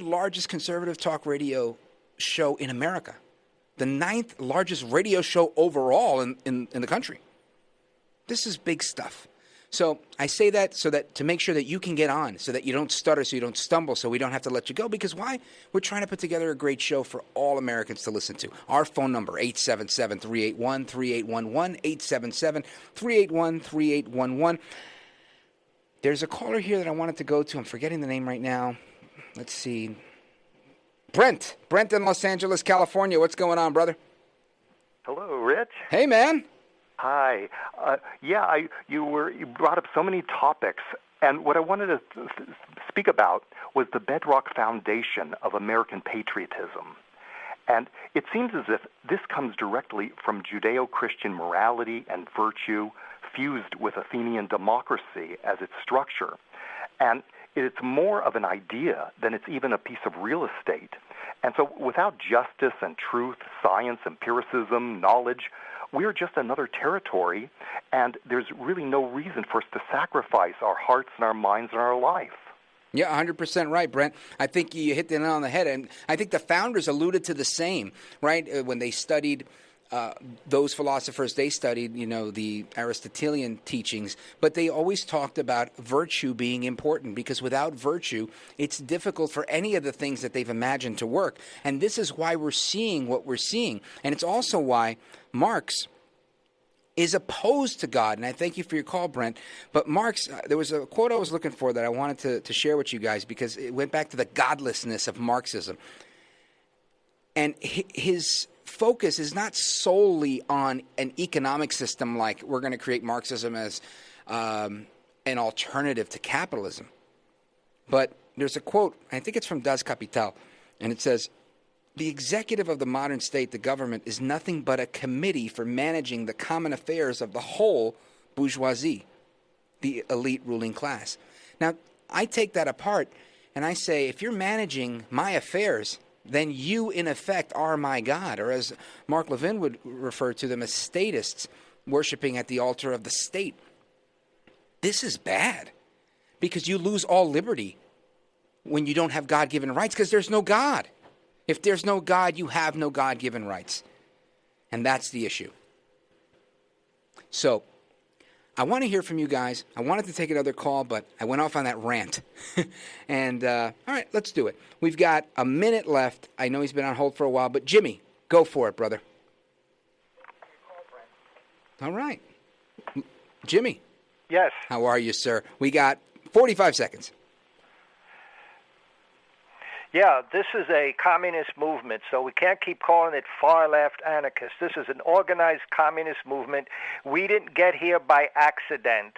largest conservative talk radio show in America. The 9th largest radio show overall in the country. This is big stuff. So I say that so that to make sure that you can get on, so that you don't stutter, so you don't stumble, so we don't have to let you go. Because why? We're trying to put together a great show for all Americans to listen to. Our phone number, 877-381-3811, 877-381-3811. There's a caller here that I wanted to go to. I'm forgetting the name right now. Let's see. Brent in Los Angeles, California. What's going on, brother? Hello, Rich. Hey, man. Hi. You brought up so many topics, and what I wanted to speak about was the bedrock foundation of American patriotism. And it seems as if this comes directly from Judeo-Christian morality and virtue fused with Athenian democracy as its structure. And it's more of an idea than it's even a piece of real estate. And so without justice and truth, science, empiricism, knowledge, we're just another territory, and there's really no reason for us to sacrifice our hearts and our minds and our life. Yeah, 100% right, Brent. I think you hit the nail on the head, and I think the founders alluded to the same, right? When they studied those philosophers, they studied, the Aristotelian teachings, but they always talked about virtue being important because without virtue, it's difficult for any of the things that they've imagined to work. And this is why we're seeing what we're seeing. And it's also why Marx is opposed to God. And I thank you for your call, Brent. But Marx, there was a quote I was looking for that I wanted to share with you guys because it went back to the godlessness of Marxism. And his focus is not solely on an economic system like we're going to create Marxism as an alternative to capitalism. But there's a quote, I think it's from Das Kapital, and it says, "The executive of the modern state, the government, is nothing but a committee for managing the common affairs of the whole bourgeoisie, the elite ruling class." Now, I take that apart and I say, if you're managing my affairs, then you, in effect, are my God. Or as Mark Levin would refer to them as statists, worshiping at the altar of the state. This is bad, because you lose all liberty when you don't have God-given rights, because there's no God. If there's no God, you have no God-given rights. And that's the issue. So, I want to hear from you guys. I wanted to take another call, but I went off on that rant. And, all right, let's do it. We've got a minute left. I know he's been on hold for a while, but Jimmy, go for it, brother. All right. Jimmy. Yes. How are you, sir? We got 45 seconds. Yeah, this is a communist movement, so we can't keep calling it far-left anarchist. This is an organized communist movement. We didn't get here by accident.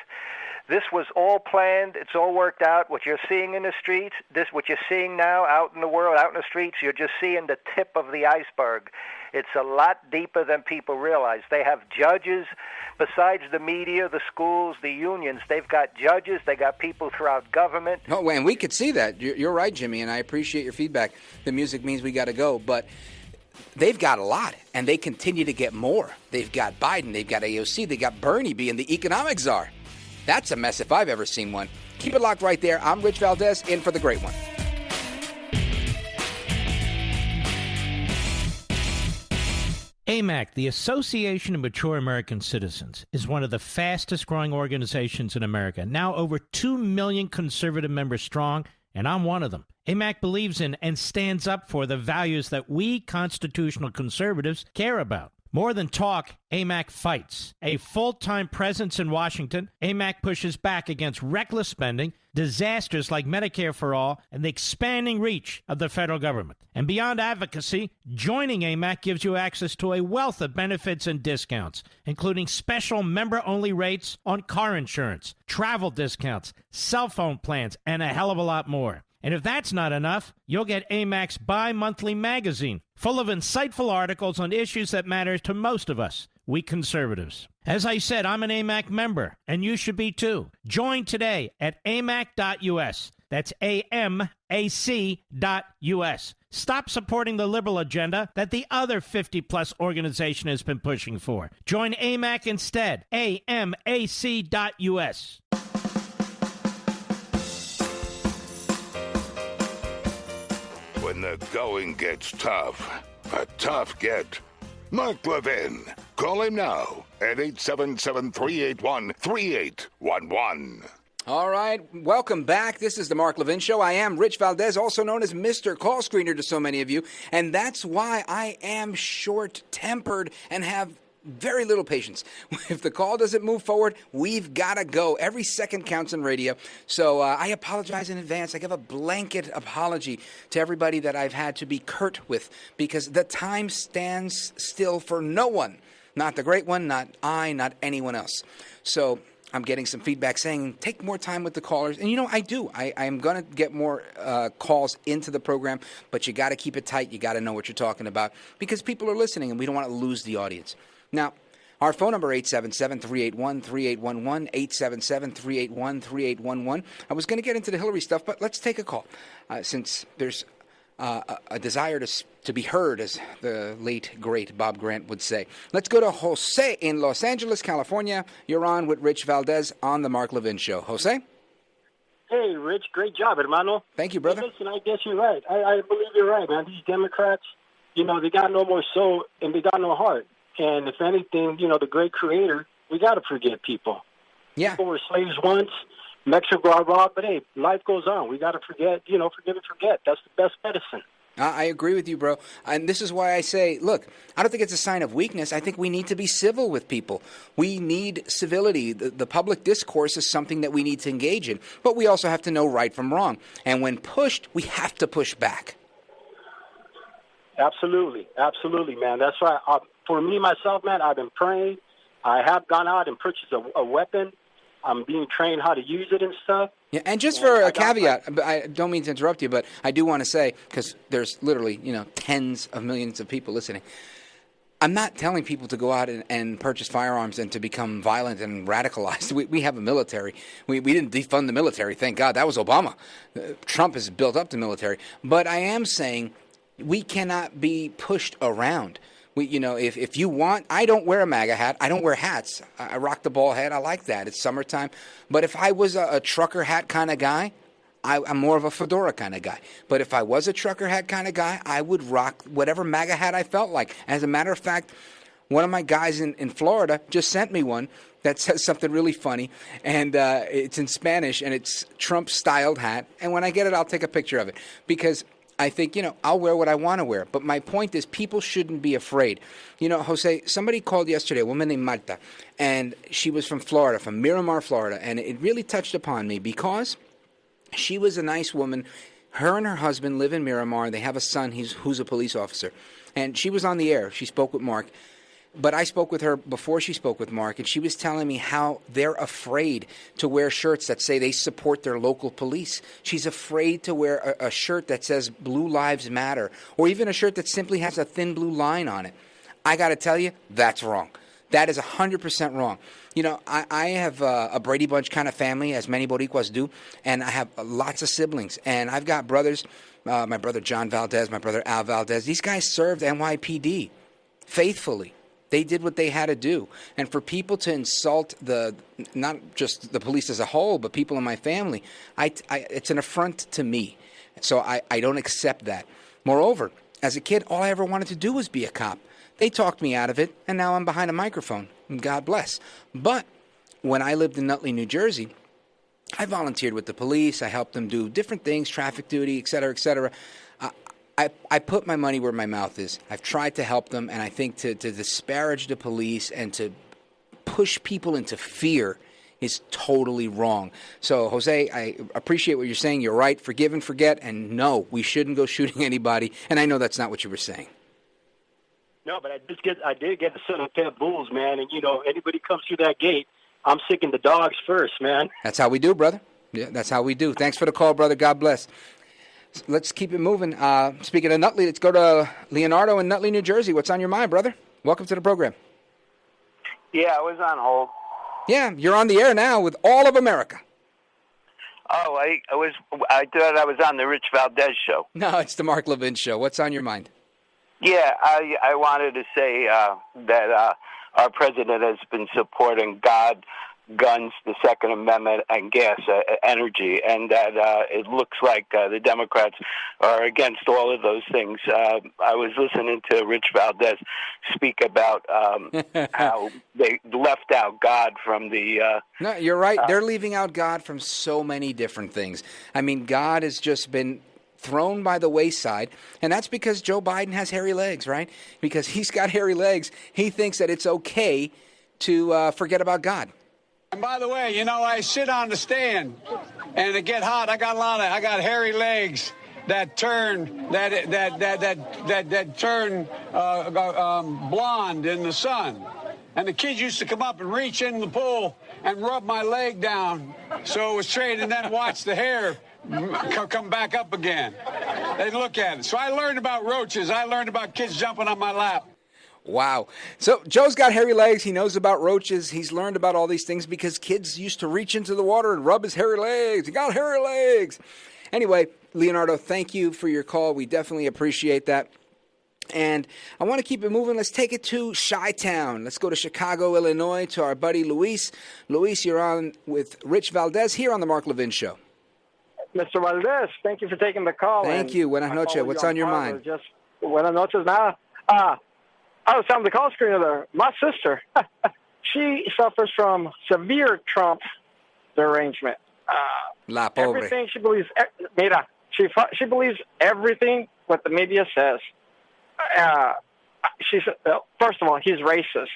This was all planned. It's all worked out. What you're seeing in the streets, what you're seeing now out in the world, out in the streets, you're just seeing the tip of the iceberg. It's a lot deeper than people realize. They have judges, besides the media, the schools, the unions. They've got judges. They got people throughout government. Oh, and we could see that. You're right, Jimmy, and I appreciate your feedback. The music means we got to go, but they've got a lot, and they continue to get more. They've got Biden. They've got AOC. They got Bernie being the economic czar. That's a mess if I've ever seen one. Keep it locked right there. I'm Rich Valdez, in for the great one. AMAC, the Association of Mature American Citizens, is one of the fastest growing organizations in America, now over 2 million conservative members strong, and I'm one of them. AMAC believes in and stands up for the values that we constitutional conservatives care about. More than talk, AMAC fights. A full-time presence in Washington, AMAC pushes back against reckless spending, disasters like Medicare for All, and the expanding reach of the federal government. And beyond advocacy, joining AMAC gives you access to a wealth of benefits and discounts, including special member-only rates on car insurance, travel discounts, cell phone plans, and a hell of a lot more. And if that's not enough, you'll get AMAC's bi-monthly magazine, full of insightful articles on issues that matter to most of us, we conservatives. As I said, I'm an AMAC member, and you should be too. Join today at amac.us. That's AMAC.us. Stop supporting the liberal agenda that the other 50-plus organization has been pushing for. Join AMAC instead. AMAC.us. When the going gets tough, a tough get. Mark Levin. Call him now at 877-381-3811. All right, welcome back. This is the Mark Levin Show. I am Rich Valdez, also known as Mr. Call Screener to so many of you, and that's why I am short-tempered and have very little patience. If the call doesn't move forward, we've got to go. Every second counts in radio. So I apologize in advance. I give a blanket apology to everybody that I've had to be curt with, because the time stands still for no one. Not the great one, not I, not anyone else. So I'm getting some feedback saying take more time with the callers. And, you know, I do. I am going to get more calls into the program, but you got to keep it tight. You got to know what you're talking about, because people are listening and we don't want to lose the audience. Now, our phone number, 877-381-3811, 877-381-3811. I was going to get into the Hillary stuff, but let's take a call, since there's a desire to be heard, as the late, great Bob Grant would say. Let's go to Jose in Los Angeles, California. You're on with Rich Valdez on the Mark Levin Show. Jose? Hey, Rich, great job, hermano. Thank you, brother. Hey, listen, I guess you're right. I believe you're right, man. These Democrats, you know, they got no more soul and they got no heart. And if anything, you know, the great creator, we got to forget people. Yeah. People were slaves once, Mexico got robbed, but hey, life goes on. We got to forget, you know, forgive and forget. That's the best medicine. I agree with you, bro. And this is why I say, look, I don't think it's a sign of weakness. I think we need to be civil with people. We need civility. The public discourse is something that we need to engage in. But we also have to know right from wrong. And when pushed, we have to push back. Absolutely. Absolutely, man. That's right. For me, myself, man, I've been praying. I have gone out and purchased a weapon. I'm being trained how to use it and stuff. Yeah, and just for a caveat, I don't mean to interrupt you, but I do want to say, because there's literally, you know, tens of millions of people listening, I'm not telling people to go out and purchase firearms and to become violent and radicalized. We have a military. We didn't defund the military, thank God. That was Obama. Trump has built up the military. But I am saying, We cannot be pushed around. If you want, I don't wear a MAGA hat. I don't wear hats. I rock the ball head. I like that. It's summertime. But if I was a trucker hat kind of guy, I'm more of a fedora kind of guy. But if I was a trucker hat kind of guy, I would rock whatever MAGA hat I felt like. As a matter of fact, one of my guys in Florida just sent me one that says something really funny, and it's in Spanish, and it's Trump-styled hat. And when I get it, I'll take a picture of it because I think, I'll wear what I want to wear. But my point is people shouldn't be afraid. Jose, somebody called yesterday, a woman named Marta, and she was from Florida, from Miramar, Florida, and it really touched upon me because she was a nice woman. Her and her husband live in Miramar. They have a son who's a police officer. And she was on the air. She spoke with Mark. But I spoke with her before she spoke with Mark, and she was telling me how they're afraid to wear shirts that say they support their local police. She's afraid to wear a shirt that says Blue Lives Matter, or even a shirt that simply has a thin blue line on it. I got to tell you, that's wrong. That is 100% wrong. I have a Brady Bunch kind of family, as many Boricuas do, and I have lots of siblings. And I've got brothers, my brother John Valdez, my brother Al Valdez. These guys served NYPD faithfully. They did what they had to do. And for people to insult not just the police as a whole, but people in my family, it's an affront to me. So I don't accept that. Moreover, as a kid, all I ever wanted to do was be a cop. They talked me out of it, and now I'm behind a microphone. God bless. But when I lived in Nutley, New Jersey, I volunteered with the police. I helped them do different things, traffic duty, et cetera, et cetera. I put my money where my mouth is. I've tried to help them, and I think to disparage the police and to push people into fear is totally wrong. So, Jose, I appreciate what you're saying. You're right. Forgive and forget. And no, we shouldn't go shooting anybody. And I know that's not what you were saying. No, but I did get a set of pit bulls, man. And, anybody comes through that gate, I'm sicking the dogs first, man. That's how we do, brother. Yeah, that's how we do. Thanks for the call, brother. God bless. Let's keep it moving. Speaking of Nutley, let's go to Leonardo in Nutley, New Jersey. What's on your mind, brother? Welcome to the program. Yeah, I was on hold. Yeah, you're on the air now with all of America. Oh, I thought I was on the Rich Valdez show. No, it's the Mark Levin show. What's on your mind? Yeah, I wanted to say that our president has been supporting God, guns, the Second Amendment, and gas, energy, and that it looks like the Democrats are against all of those things. I was listening to Rich Valdez speak about how they left out God from the... No, you're right. They're leaving out God from so many different things. I mean, God has just been thrown by the wayside, and that's because Joe Biden has hairy legs, right? Because he's got hairy legs, he thinks that it's okay to forget about God. And by the way, I sit on the stand, and it get hot. I got hairy legs that turn turn blonde in the sun. And the kids used to come up and reach in the pool and rub my leg down so it was straight, and then watch the hair come back up again. They'd look at it. So I learned about roaches. I learned about kids jumping on my lap. Wow. So Joe's got hairy legs. He knows about roaches. He's learned about all these things because kids used to reach into the water and rub his hairy legs. He got hairy legs. Anyway, Leonardo, thank you for your call. We definitely appreciate that. And I want to keep it moving. Let's take it to Chi-Town. Let's go to Chicago, Illinois, to our buddy Luis. Luis, you're on with Rich Valdez here on the Mark Levin Show. Mr. Valdez, thank you for taking the call. Thank you. Buenas noches. What's on your mind? Buenas noches. Now, I was on the call screen of my sister. She suffers from severe Trump derangement. La pobre. Everything she believes. Mira, she believes everything what the media says. First of all, he's racist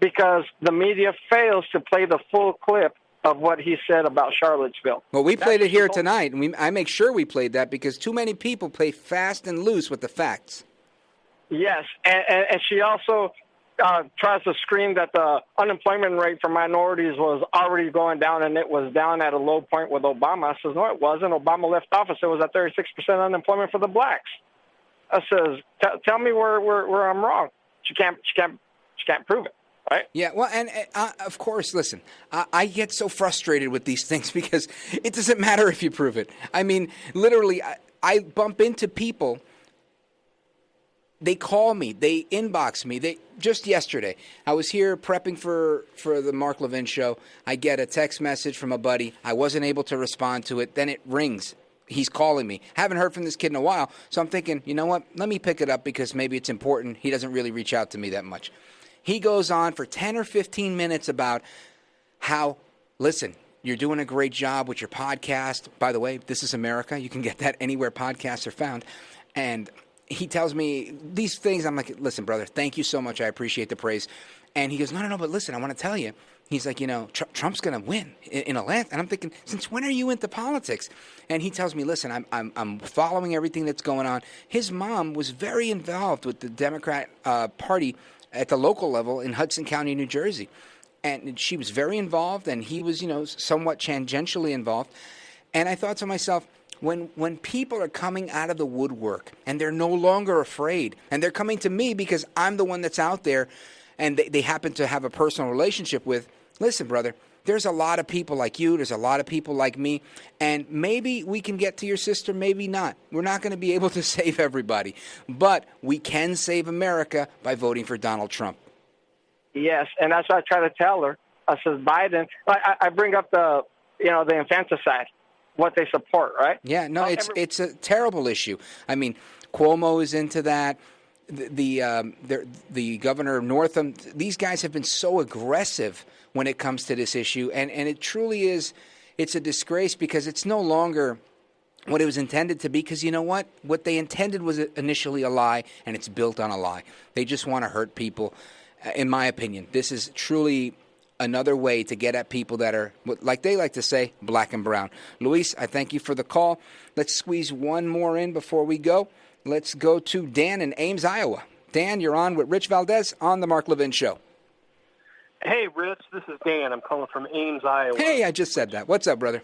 because the media fails to play the full clip of what he said about Charlottesville. Well, we played it here tonight, and I make sure we played that because too many people play fast and loose with the facts. Yes, and she also tries to scream that the unemployment rate for minorities was already going down, and it was down at a low point with Obama. I says, no, it wasn't. Obama left office. It was at 36% unemployment for the blacks. I says, tell me where I'm wrong. She can't prove it. Right? Yeah, well, and of course, listen, I get so frustrated with these things because it doesn't matter if you prove it. I mean, literally, I bump into people they call me, they inbox me. Just yesterday, I was here prepping for the Mark Levin show. I get a text message from a buddy. I wasn't able to respond to it. Then it rings. He's calling me. Haven't heard from this kid in a while, so I'm thinking, you know what? Let me pick it up because maybe it's important. He doesn't really reach out to me that much. He goes on for 10 or 15 minutes about how, listen, you're doing a great job with your podcast. By the way, This is America. You can get that anywhere podcasts are found. And he tells me these things. I'm like, listen, brother, thank you so much. I appreciate the praise. And he goes, no, but listen, I want to tell you. He's like, Trump's going to win in a land. And I'm thinking, since when are you into politics? And he tells me, listen, I'm following everything that's going on. His mom was very involved with the Democrat Party at the local level in Hudson County, New Jersey. And she was very involved, and he was, somewhat tangentially involved. And I thought to myself, when people are coming out of the woodwork and they're no longer afraid, and they're coming to me because I'm the one that's out there, and they happen to have a personal relationship with, listen, brother, there's a lot of people like you. There's a lot of people like me. And maybe we can get to your sister, maybe not. We're not going to be able to save everybody. But we can save America by voting for Donald Trump. Yes, and that's what I try to tell her. I says, Biden, I bring up the infanticide, what they support, right? Yeah, no, it's a terrible issue. I mean, Cuomo is into that. The governor of Northam, these guys have been so aggressive when it comes to this issue, and it truly is, it's a disgrace because it's no longer what it was intended to be, because you know what? What they intended was initially a lie, and it's built on a lie. They just want to hurt people. In my opinion, this is truly another way to get at people that are, like they like to say, black and brown. Luis, I thank you for the call. Let's squeeze one more in before we go. Let's go to Dan in Ames, Iowa. Dan, you're on with Rich Valdez on the Mark Levin Show. Hey, Rich, this is Dan. I'm calling from Ames, Iowa. Hey, I just said that. What's up, brother?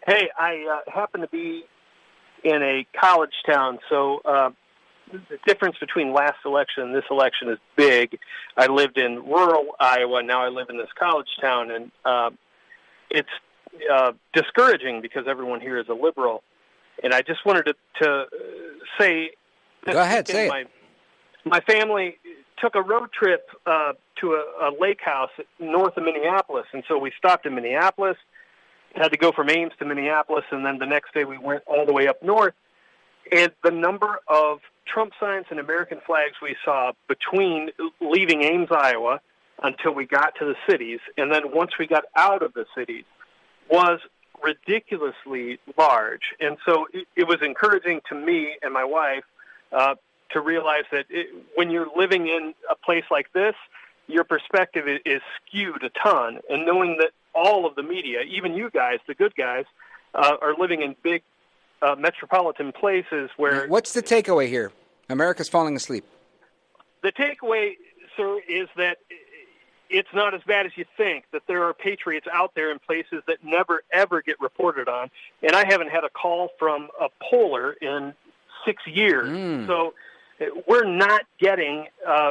Hey, I happen to be in a college town, so the difference between last election and this election is big. I lived in rural Iowa. Now I live in this college town, and it's discouraging because everyone here is a liberal. And I just wanted to say... Go ahead, say it. My family took a road trip to a lake house north of Minneapolis, and so we stopped in Minneapolis, had to go from Ames to Minneapolis, and then the next day we went all the way up north. And the number of Trump signs and American flags we saw between leaving Ames, Iowa, until we got to the cities, and then once we got out of the cities, was ridiculously large. And so it was encouraging to me and my wife to realize that when you're living in a place like this, your perspective is skewed a ton. And knowing that all of the media, even you guys, the good guys, are living in big metropolitan places where... What's the takeaway here? America's falling asleep. The takeaway, sir, is that it's not as bad as you think, that there are patriots out there in places that never, ever get reported on. And I haven't had a call from a poller in 6 years. So we're not getting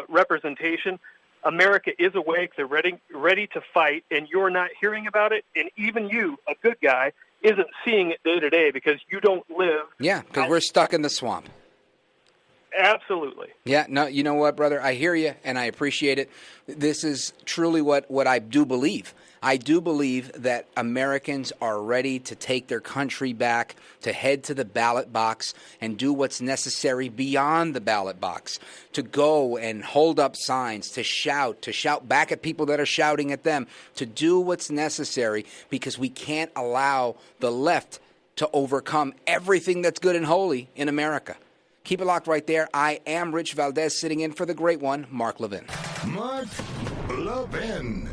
representation. America is awake. They're ready to fight, and you're not hearing about it. And even you, a good guy, isn't seeing it day to day because you don't live. Yeah, because we're stuck in the swamp. Absolutely. Yeah, no, you know what, brother? I hear you, and I appreciate it. This is truly what I do believe. I do believe that Americans are ready to take their country back, to head to the ballot box and do what's necessary beyond the ballot box, to go and hold up signs, to shout back at people that are shouting at them, to do what's necessary, because we can't allow the left to overcome everything that's good and holy in America. Keep it locked right there. I am Rich Valdez, sitting in for the great one, Mark Levin. Mark Levin.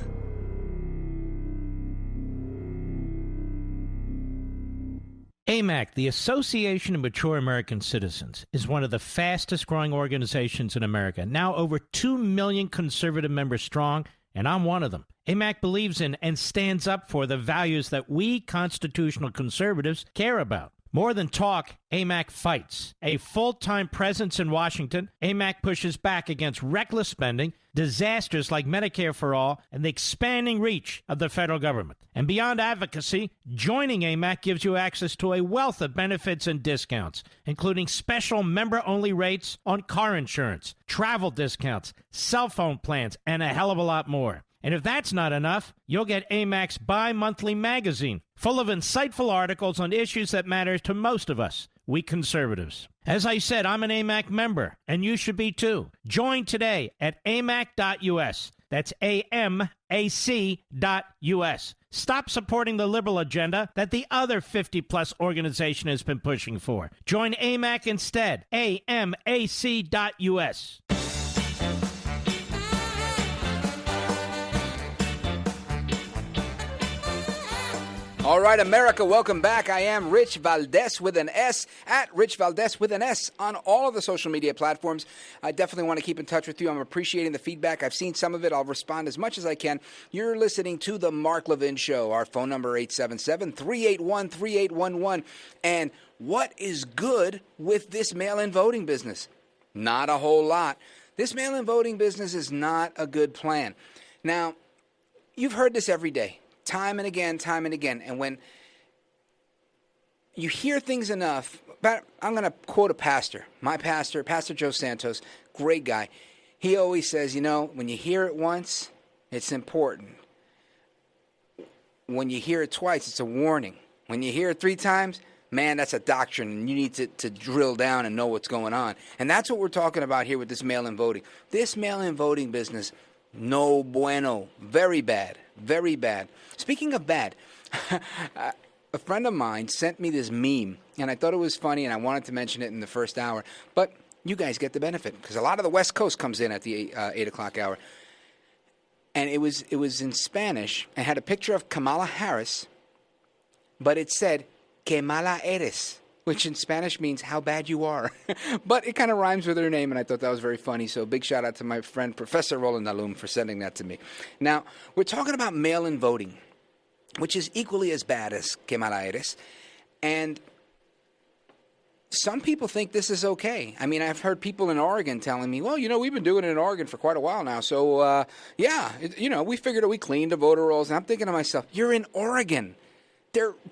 AMAC, the Association of Mature American Citizens, is one of the fastest growing organizations in America. Now over 2 million conservative members strong, and I'm one of them. AMAC believes in and stands up for the values that we constitutional conservatives care about. More than talk, AMAC fights. A full-time presence in Washington, AMAC pushes back against reckless spending, disasters like Medicare for All, and the expanding reach of the federal government. And beyond advocacy, joining AMAC gives you access to a wealth of benefits and discounts, including special member-only rates on car insurance, travel discounts, cell phone plans, and a hell of a lot more. And if that's not enough, you'll get AMAC's bi-monthly magazine, full of insightful articles on issues that matter to most of us, we conservatives. As I said, I'm an AMAC member, and you should be too. Join today at amac.us. That's AMAC.us. Stop supporting the liberal agenda that the other 50-plus organization has been pushing for. Join AMAC instead. AMAC.us. All right, America, welcome back. I am Rich Valdez with an S, at Rich Valdez with an S on all of the social media platforms. I definitely want to keep in touch with you. I'm appreciating the feedback. I've seen some of it. I'll respond as much as I can. You're listening to The Mark Levin Show. Our phone number, 877-381-3811. And what is good with this mail-in voting business? Not a whole lot. This mail-in voting business is not a good plan. Now, you've heard this every day. Time and again. And when you hear things enough, but I'm going to quote a pastor, my pastor, Pastor Joe Santos, great guy. He always says, when you hear it once, it's important. When you hear it twice, it's a warning. When you hear it 3 times, man, that's a doctrine, and you need to drill down and know what's going on. And that's what we're talking about here with this mail-in voting. This mail-in voting business, no bueno, very bad. Very bad. Speaking of bad, a friend of mine sent me this meme, and I thought it was funny, and I wanted to mention it in the first hour. But you guys get the benefit, because a lot of the West Coast comes in at the 8 o'clock hour. And it was in Spanish, and had a picture of Kamala Harris, but it said, que mala eres, which in Spanish means how bad you are. But it kind of rhymes with her name, and I thought that was very funny. So big shout out to my friend, Professor Roland Alum, for sending that to me. Now, we're talking about mail-in voting, which is equally as bad as que mala eres. And some people think this is okay. I mean, I've heard people in Oregon telling me, well, we've been doing it in Oregon for quite a while now. So, we figured we cleaned the voter rolls. And I'm thinking to myself, you're in Oregon.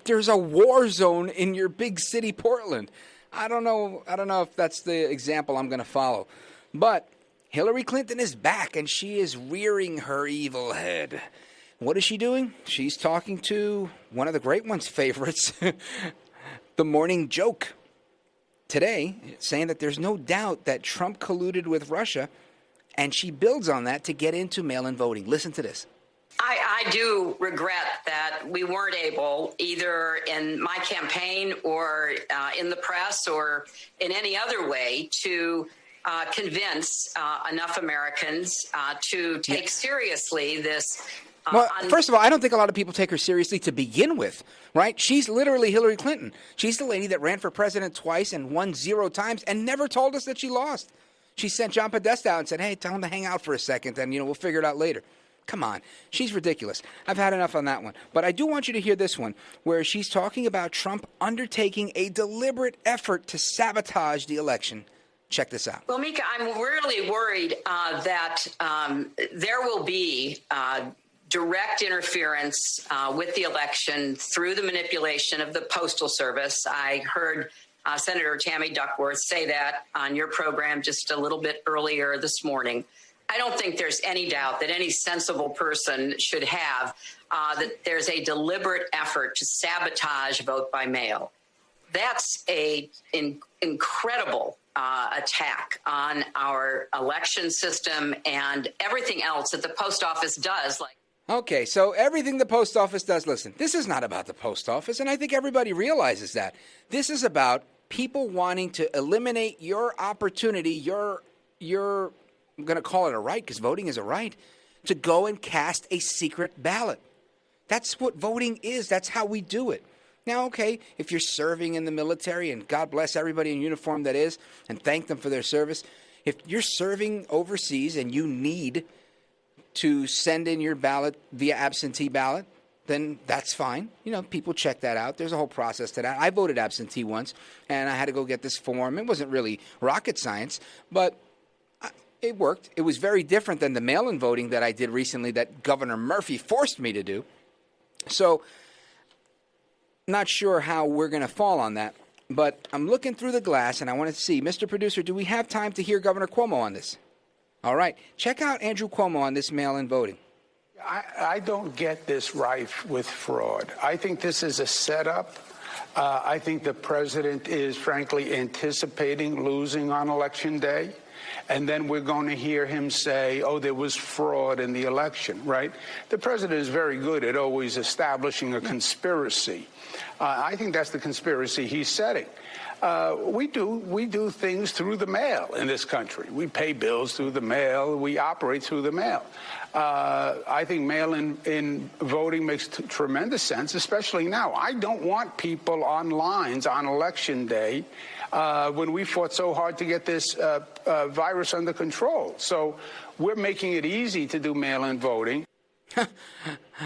There's a war zone in your big city, Portland. I don't know if that's the example I'm going to follow. But Hillary Clinton is back, and she is rearing her evil head. What is she doing? She's talking to one of the great one's favorites, The Morning Joke, today, saying that there's no doubt that Trump colluded with Russia, and she builds on that to get into mail-in voting. Listen to this. I do regret that we weren't able, either in my campaign or in the press or in any other way, to convince enough Americans to take seriously this. Well, first of all, I don't think a lot of people take her seriously to begin with, right? She's literally Hillary Clinton. She's the lady that ran for president twice and won 0 times and never told us that she lost. She sent John Podesta out and said, hey, tell him to hang out for a second, and we'll figure it out later. Come on. She's ridiculous. I've had enough on that one. But I do want you to hear this one, where she's talking about Trump undertaking a deliberate effort to sabotage the election. Check this out. Well, Mika, I'm really worried that there will be direct interference with the election through the manipulation of the Postal Service. I heard Senator Tammy Duckworth say that on your program just a little bit earlier this morning. I don't think there's any doubt that any sensible person should have that there's a deliberate effort to sabotage vote by mail. That's an incredible attack on our election system and everything else that the post office does. Okay, so everything the post office does, listen, this is not about the post office, and I think everybody realizes that. This is about people wanting to eliminate your opportunity, your I'm going to call it a right, because voting is a right, to go and cast a secret ballot. That's what voting is. That's how we do it. Now, okay, if you're serving in the military, and God bless everybody in uniform that is, and thank them for their service. If you're serving overseas and you need to send in your ballot via absentee ballot, then that's fine. People check that out. There's a whole process to that. I voted absentee once, and I had to go get this form. It wasn't really rocket science, but It worked. It was very different than the mail-in voting that I did recently that Governor Murphy forced me to do. So, not sure how we're going to fall on that. But I'm looking through the glass, and I want to see, Mr. Producer, do we have time to hear Governor Cuomo on this? All right. Check out Andrew Cuomo on this mail-in voting. I don't get this rife with fraud. I think this is a setup. I think the president is, frankly, anticipating losing on Election Day. And then we're going to hear him say, oh, there was fraud in the election, right? The president is very good at always establishing a conspiracy. I think that's the conspiracy he's setting. We do things through the mail in this country. We pay bills through the mail. We operate through the mail. I think mail-in voting makes tremendous sense, especially now. I don't want people on lines on Election Day when we fought so hard to get this virus under control. So we're making it easy to do mail-in voting.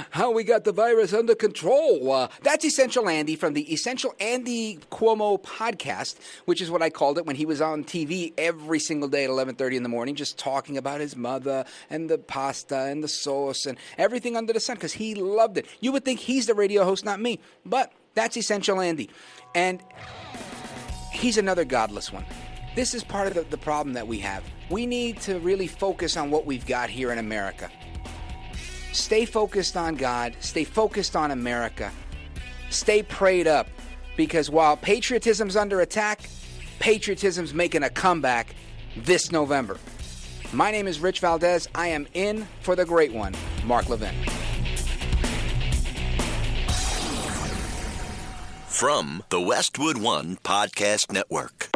How we got the virus under control. That's Essential Andy from the Essential Andy Cuomo podcast, which is what I called it when he was on TV every single day at 11:30 in the morning, just talking about his mother and the pasta and the sauce and everything under the sun, because he loved it. You would think he's the radio host, not me, but that's Essential Andy. And he's another godless one. This is part of the problem that we have. We need to really focus on what we've got here in America. Stay focused on God. Stay focused on America. Stay prayed up, because while patriotism's under attack, patriotism's making a comeback this November. My name is Rich Valdez. I am in for the great one, Mark Levin. From the Westwood One Podcast Network.